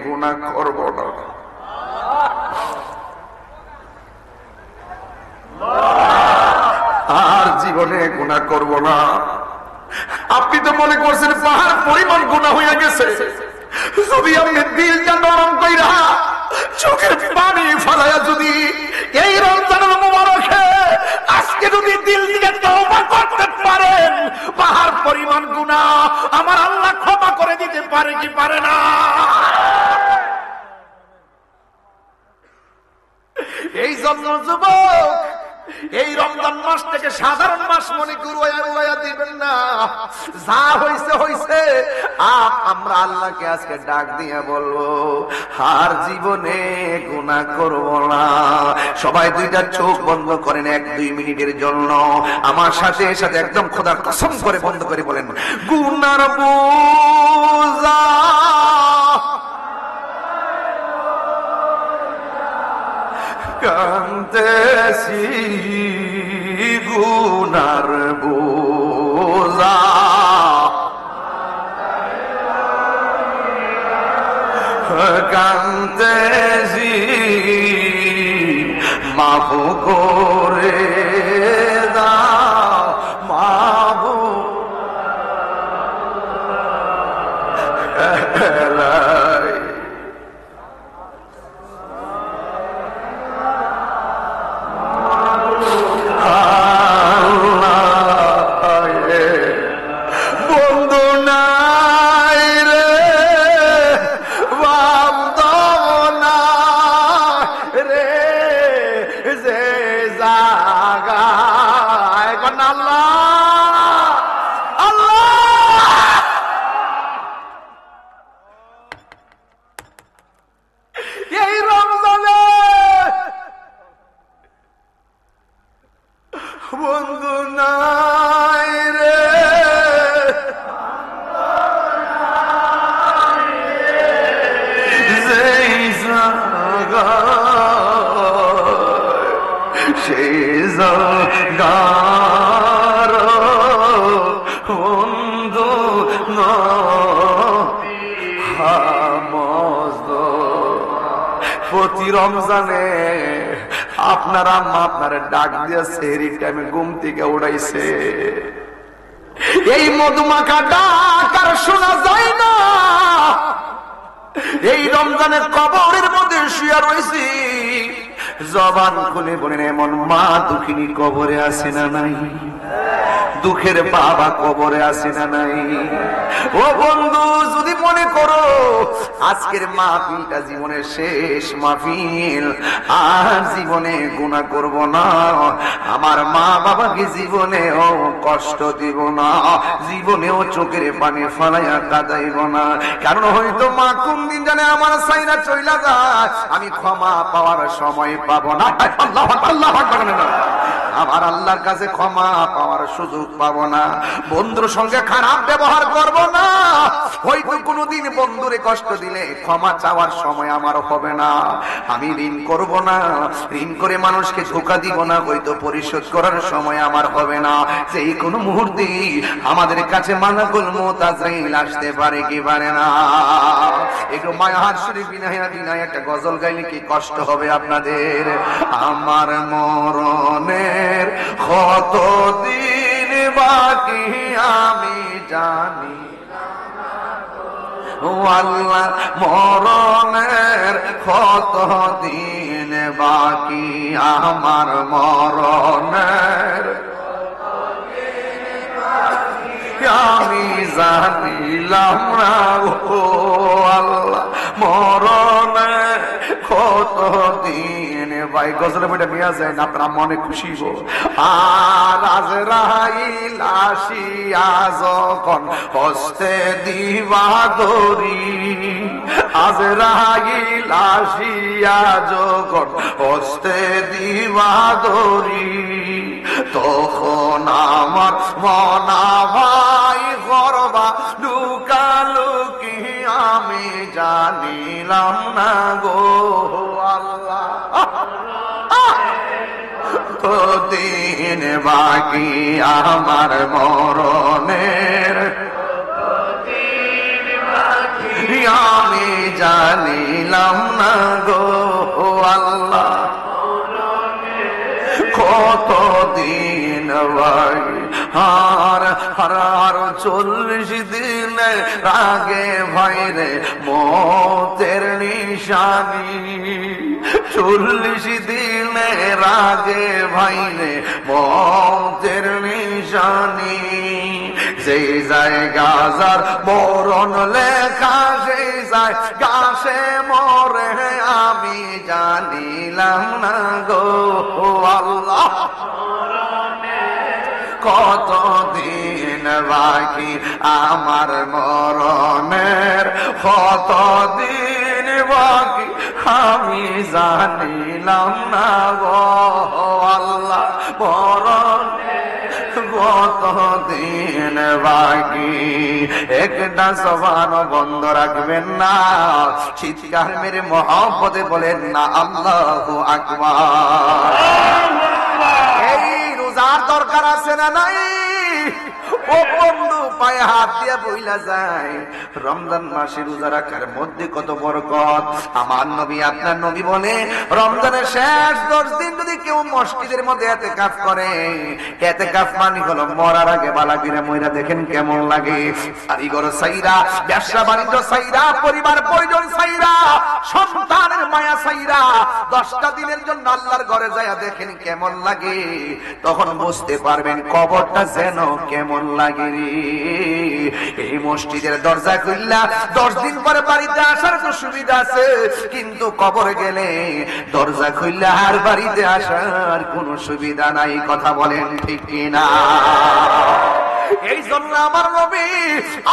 S1: গুনাহ করব না। আর জীবনে গুনাহ করব না। আপনি তো মনে করছেন পাহাড় পরিমাণ গুনাহ হয়ে গেছে। যদি আপনি দিলটা নরম কইরা চোখের পানি ফলাইয়া যদি এই রমজানের মুবারকে আজকে যদি দিল থেকে তওবা করতে পারেন, পাহাড় পরিমাণ গুনাহ আমার আল্লাহ ক্ষমা করে দিতে পারে কি পারে না? এই জন্য যুবক, এই রমজান মাসটাকে সাধারণ মাস মনে করে উড়াইয়া দিবেন না। যা হইছে হইছে, আমরা আল্লাহকে আজকে ডাক দিয়ে বলবো আর জীবনে গুনাহ করব না। সবাই দুইটা চোখ বন্ধ করেন 1-2 মিনিটের জন্য, আমার সাথে সাথে একদম খোদার কসম করে বন্ধ করে বলেন গুনার বোঝা কান্দেছি, গুনার বোঝা কান্দেছি, মাফ করে দাও মাফ। রে বন্ধু প্রতি রমজানে আপনার আম্মা আপনার ডাক দিয়ে সেহরির টাইমে ঘুম থেকে উড়াইছে। এই মধুমাখা ডাক আর শোনা যায় না। এই রমজানের কবরের মধ্যে শুয়ে রয়েছি, জবান খুলে বলেন এমন মা দুঃখিনী কবরে আছে না নাই, দুঃখের বাবা কবরে আছে না নাই। ও বন্ধু, যদি মনে করো আজকের মাহফিলটা জীবনের শেষ মাহফিল, আর জীবনে গুনাহ করব না, আমার মা বাবাকে জীবনেও কষ্ট দিব না, জীবনেও চোখের পানি ফালাইয়া কাঁদাইব না। কারণ হয়তো মা কোন দিন জানে আমার সাইরা চইলা যায়, আমি ক্ষমা পাওয়ার সময় পাবো না। আল্লাহ আল্লাহ আমার আল্লাহর কাছে ক্ষমা পাওয়ার সুযোগ পাবো না। বন্ধুর সঙ্গে খারাপ ব্যবহার করব না, হয়তো কোনোদিন বন্ধুরে কষ্ট দিলে ক্ষমা চাওয়ার সময় আমার হবে না। আমি ঋণ করব না, ঋণ করে মানুষকে ধোঁকা দিব না, হয়তো পরিশোধ করার সময় আমার হবে না। সেই কোনো মুহূর্তে আমাদের কাছে মালাকুল মউত আজরাইল আসতে পারে কি পারে না। একটু মায়াহার শরীফ বিনায় একটা গজল গাইলে কি কষ্ট হবে আপনাদের। আমার মরণের কত দিন বাকি আমি জানি, ও আল্লাহ মরণের কত দিন বাকি, আমার মরণের আমি জানিলাম না, ও আল্লাহ মরণের কত দিন। ভাই গজলে বইটা নিয়ে যায় না, আপনার মনে খুশি গো। আর আজরাইল আসিয়া যখন হস্তে দিবা দড়ি, আজরাইল আসিয়া যখন হস্তে দিবা দড়ি, তখন আমার মনা ভাই করবা লুকালুকি আমি জানিলাম না গো আল্লাহ। তো দিন বাকি আমার মরণের, আমি জানিলাম না গো আল্লাহ। কত দিন বাকি আর 40 দিন আগে ভাইরে মতের নিশানি, 40 দিনের আগে ভাইরে মতের নিশানি। যেই জায়গা যার মরণ লেখা, সেই জায়গা সে মরে আমি জানিলাম না গো আল্লাহ। কত দিন বাকি আমার মরণের, কত দিন বাকি আমি জানিলাম না গো আল্লাহ। মরণের কত দিন বাকি, একটা জবান বন্ধ রাখবেন না, চিৎকার মেরে মহব্বতে বলেন না আল্লাহু আকবার। এই রোজার দরকার আছে না নাই? ও বন্ধু, পায়ে হাত দিয়া বইলা যায়, রমজান মাসে রোজা রাখার মধ্যে কত বরকত। আমার নবী আপনার নবী বলে, রমজানের শেষ 10 দিন যদি কেউ মসজিদের মধ্যে ইতিকাফ করে, ইতিকাফ মানে হলো মরার আগে বালাগিরা মইরা দেখেন কেমন লাগে। কারিগর সাইরা, ব্যবসা বাণিজ্য সাইরা, পরিবার পরিজন সাইরা, সন্তানের মায়া সাইরা 10টা দিনের জন্য আল্লাহর ঘরে যায় দেখেন কেমন লাগে। তখন বুঝতে পারবেন কবরটা যেন কেমন লাগে রে। এই মসজিদের দরজা খুললা 10 দিন পরে বাড়িতে আসার তো সুবিধা আছে, কিন্তু কবরে গেলে দরজা খুললা আর বাড়িতে আসার কোনো সুবিধা নাই। কথা বলেন ঠিক কিনা? এই জন্য আমার নবী,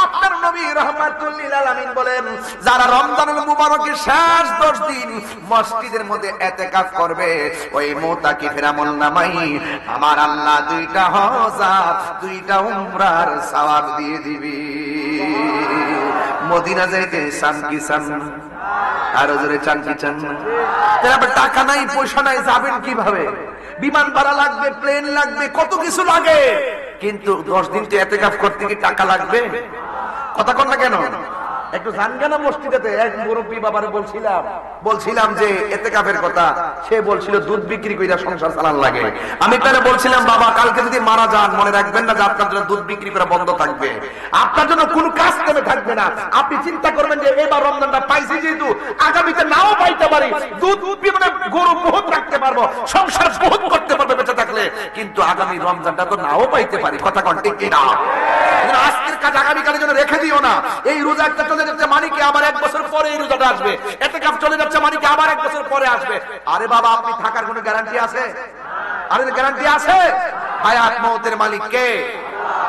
S1: আপনার নবী রাহমাতুল লিল আলামিন বলেন, যারা রমজানুল মুবারকের শেষ 10 দিন মসজিদের মধ্যে ইতিকাফ করবে, ওই মুতাকিফের আমল নামাই আমার আল্লাহ 2টা হজ, 2টা উমরার সওয়াব দিয়ে দিবি। মদিনা যাইতে চান কি চান? আরো জোরে চান কি চান? তারপর টাকা নাই, পয়সা নাই, যাবেন কিভাবে? বিমান ভাড়া লাগবে, প্লেন লাগবে, কত কিছু লাগে। কিন্তু 10 দিন তো এতেকাফ করতে কি টাকা লাগবে? কথা কন না কেন? একটু জানগানা মসজিদেতে এক মুরব্বী বাবারে বলছিলাম যে এতেকাফের কথা। সে বলছিল দুধ বিক্রি কইরা সংসার চালান লাগে। আমি তারে বলছিলাম, বাবা কালকে যদি মারা যান মনে রাখবেন না যে আপনার জন্য দুধ বিক্রি করা বন্ধ থাকবে, আপনার জন্য কোনো কাজ কমে থাকবে না। আপনি চিন্তা করবেন যে এবার রমজানটা পাইছি যেহেতু আগামীতে নাও পাইতে পারি, দুধ মানে গরু বহুত রাখতে পারবো, সংসার বহুত করতে পারবে বেঁচে থাকলে, কিন্তু আগামী রমজানটা তো নাও পাইতে পারি। কথা কন ঠিক কিনা? আজকের কাজ আগামীকালের জন্য রেখে দিও না। এই রোজা একটা চলে যাচ্ছে মানে কি আবার 1 বছর পরে এই রোজাটা আসবে, এতেকাফ চলে যাচ্ছে মানে কি আবার 1 বছর পরে আসবে। আরে বাবা আপনি থাকার কোনো গ্যারান্টি আছে? আরে গ্যারান্টি আছে? হায়াত মওতের মালিক কে?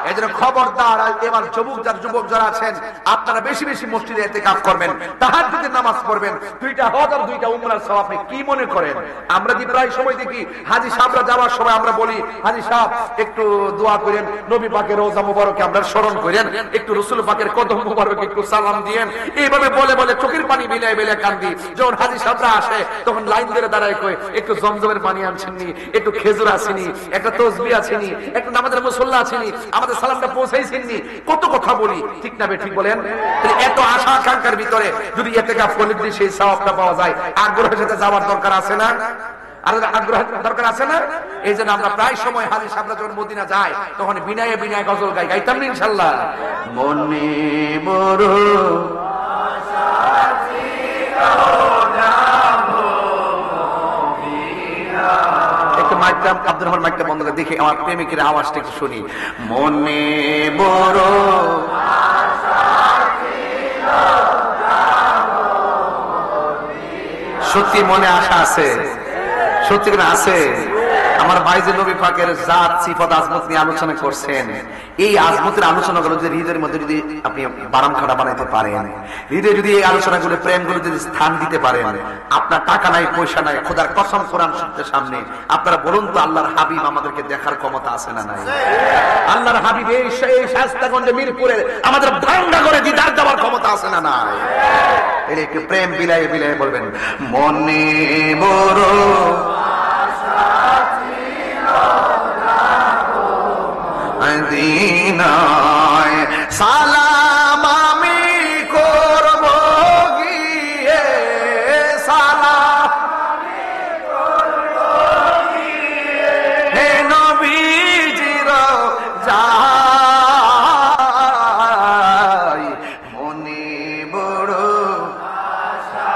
S1: এজন্য খবরদার, এবার যুবক যারা আছেন আপনারা বেশি বেশি মসজিদে ইতিকাফ করবেন, তাহাজ্জুদের নামাজ পড়বেন। 2টা হজ আর 2টা উমরার সওয়াব আপনি কি মনে করেন? আমরা যে প্রায় সময় দেখি হাজী সাহেবরা যাওয়ার সময় আমরা বলি, হাজী সাহেব একটু দোয়া করেন, নবী পাকের রওজা মুবারকে আমরা স্মরণ করেন, একটু রাসূল পাকের কদম মুবারকে একটু সালাম দিয়েন। এইভাবে বলে বলে চোখের পানি বিলে কান্দি। যখন হাজী সাহেবরা আসে তখন লাইন ধরে দাঁড়ায় কই, একটু জমজমের পানি আনছেননি, একটু খেজুর আসেনি, একটা তসবিহ আসেনি, একটা নামাজের মুসল্লা আসেনি, আমাদের সালামটা পৌঁছাইছেননি, কত কথা বলি, ঠিক না ঠিক বলেন? এত আশা আকাঙ্ক্ষার ভিতরে যদি ইতিকাফ করলে যদি সেই সওয়াবটা পাওয়া যায়, আগ্রহের সাথে যাওয়ার দরকার আছে না? আর আগ্রহ দরকার আছে না? এই জন্য আমরা প্রায় সময় হাজী সাহেবরা যখন মদিনা যায় তখন বিনায়ে বিনায়ে গজল গাইতাম না ইনশাআল্লাহ। মনে বড় আশা ছিল যাবো মদিনা। একটু মাইকটা আব্দুর রহমান মাইকটা বন্ধ করে দেখি আমার প্রেমিকের আওয়াজটা একটু শুনি। মনে বড় আশা ছিল যাবো মদিনা। সত্যি মনে আশা আছে? সত্যি করে আছে? আমার ভাই যে নবী পাকের জাত সিফাত আজমত নিয়ে আলোচনা করছেন, এই আজমতের আলোচনাগুলো যদি হৃদয়ের মধ্যে যদি আপনি বারাম খাড়া বানাইতে পারেন, হৃদয়ে যদি এই আলোচনাগুলো প্রেমগুলো যদি স্থান দিতে পারেন, আপনার টাকা নাই পয়সা নাই, খোদার কসম কোরআন শরীফের সামনে আপনারা বলুন তো আল্লাহর হাবিব আমাদেরকে দেখার ক্ষমতা আছে না নাই? আল্লাহর হাবিব এই শাস্তাগঞ্জে মিরপুরে আমাদের ভাঙ্গা করে দিদার দেওয়ার ক্ষমতা আছে না নাই? এর একটু প্রেম বিলায়ে বিলায়ে বলবেন, মনে বড় মদিনায় সালাম আমি করব গিয়ে, সালাম আমি করব গিয়ে, হে নবীজির যাই মনে বড় আশা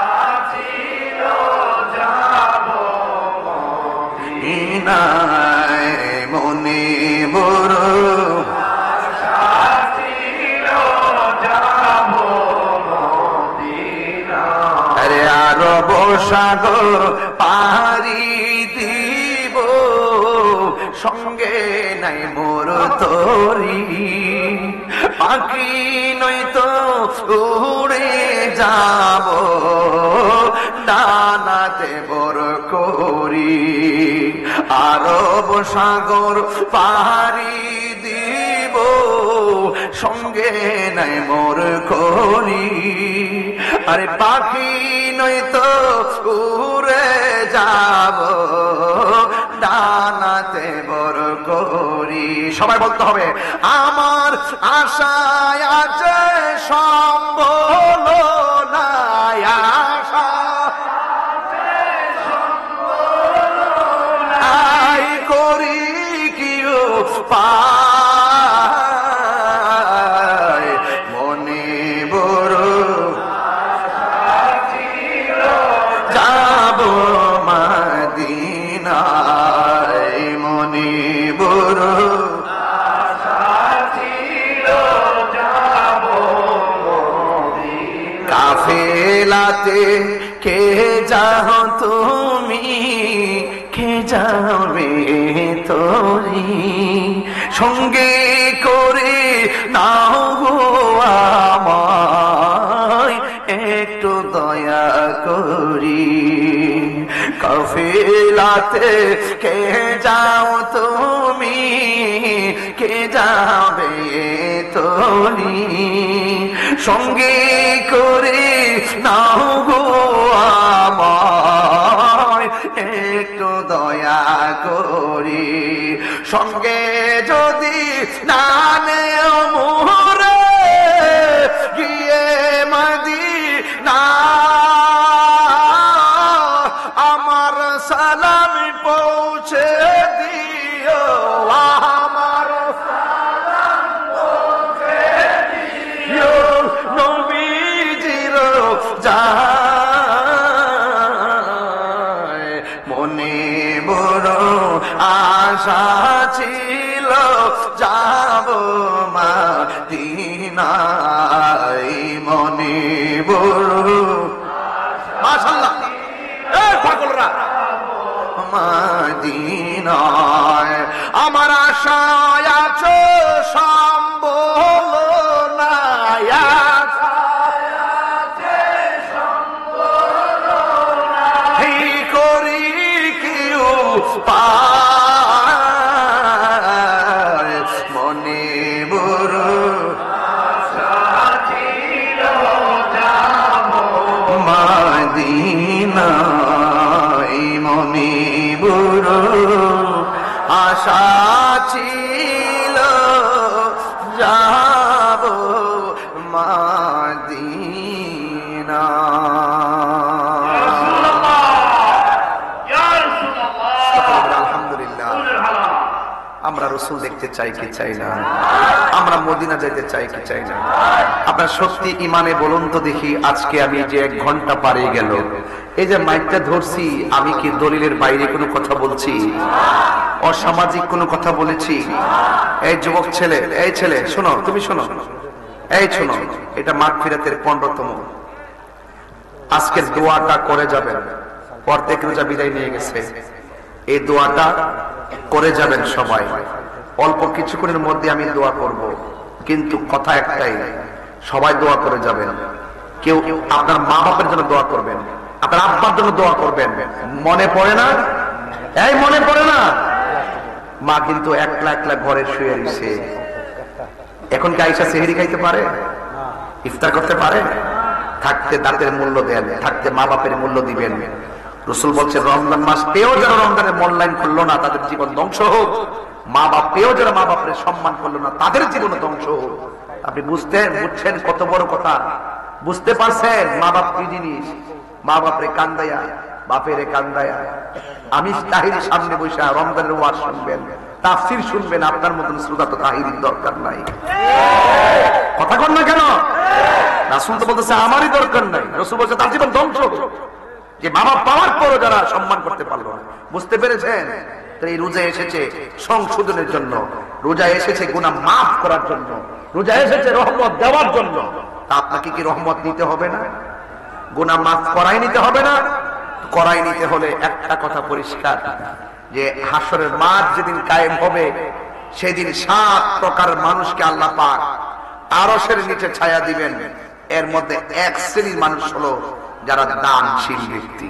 S1: ছিল যাব মদিনায়, মনে বড় সাগর পারি দিব, সঙ্গে নাই মোর তরি, পাখি নয়তো উড়ে যাব ডানাতে বর করি। আরব সাগর পারি দিব, সঙ্গে নাই মোর করি, আরে পাখি নয়তো উড়ে যাব ডানাতে বর করি। সবাই বলতে হবে, আমার আশায় আছে সম্বল নাই, আশা নাই করি কি পায়, মনে বড় যাব মদিনায়, মনে বড় কাফেলাতে কে যাও তুমি, কে যাবে তোরি, সঙ্গে করে নাও গো আমায় একটু দয়া করি। কাফেলাতে কে যাও তুমি, কে যাবে তোরি, সঙ্গে করে নাও গো আমায় একটু দয়া করি, সঙ্গে যদি না নেও মোরে গিয়ে মদিনা, আমার সালাম পৌঁছে দিও, আমার সালাম পৌঁছে দিও নবীজির যায়। মনে বড় আশা ছিল যাব মদিনায়, মনে বড় মাশাআল্লাহ পাগলরা মদিনায়, আমার আশায় আছো সম্বল না, করি কেউ পায়, মনে বড় মদিনায়, মনে বড় আশা ছিল যাব মদিনা। আলহামদুলিল্লাহ, আমরা রসুল দেখতে চাই কি চাই না? আমরা মদিনা যেতে চাই কি চাই না? আপনার সত্যি ইমানে বলুন তো দেখি, আজকে আমি যে 1 ঘন্টা পারে গেল, এই যে মাইকটা ধরছি, আমি কি দলিলের বাইরে কোনো কথা বলছি? অসামাজিক কোনো কথা বলেছি? এই যুবক ছেলে, এই ছেলে শোনো, তুমি শোনো, এই শোনো, এটা মাগফিরাতের 15তম। আজকের দোয়াটা করে যাবেন, প্রত্যেক রোজা বিদায় নিয়ে গেছে, এই দোয়াটা করে যাবেন সবাই। অল্প কিছুক্ষণের মধ্যে আমি দোয়া করব, কিন্তু কথা একটাই, সবাই দোয়া করে যাবেন। কেউ আপনার মা বাপের জন্য দোয়া করবেন, আপনার আব্বার জন্য দোয়া করবেন। মনে পড়ে না? এই মনে পড়ে না? মা কিন্তু একলা একলা ঘরে শুয়ে রয়েছে, এখন কি আইসা সেহরি খাইতে পারে? ইফতার করতে পারে? থাকতে দাঁতের মূল্য দেন, থাকতে মা বাপের মূল্য দিবেন। রসুল বলছে রমজান মাস পেয়েও যারা রমজানের মূল্যায়ন করলো না, তাদের জীবন ধ্বংস হোক। মা বাপ পেয়েও যারা মা বাপের সম্মান করলো না, তাদের জীবন ধ্বংস হোক। আপনি বুঝছেন কত বড় কথা? বুঝতে পারছেন মা বাপ কি জিনিস? মা বাপরে কান্দায়া, বাপেরে কান্দায়া আমি তাহিরি সামনে বসে রমজানের ওয়াজ শুনবেন, তাফসীর শুনবেন, আপনার মতন শ্রোতা তো তাহিরির দরকার নাই। কথা কন না কেন? রাসূল তো বলতেছে আমারই দরকার নাই, রাসূল বলছে তার জীবন ধ্বংস। যে মা বাপ পাওয়ার পরও যারা সম্মান করতে পারলো না, বুঝতে পেরেছেন? তো এই রোজা এসেছে সংশোধনের জন্য, রোজা এসেছে গুনাহ মাফ করার জন্য, রোজা এসেছে রহমত দেওয়ার জন্য। তা আপনাকে কি রহমত নিতে হবে না? গুনাহ মাফ করাই নিতে হবে না? করাই নিতে হলে একটা কথা পরিষ্কার, যে হাসরের মাঠ যেদিন কায়েম হবে, সেদিন 7 প্রকার মানুষকে আল্লাহ পাক আরশের নিচে ছায়া দিবেন। এর মধ্যে 1 শ্রেণীর মানুষ হলো যারা দানশীল ব্যক্তি।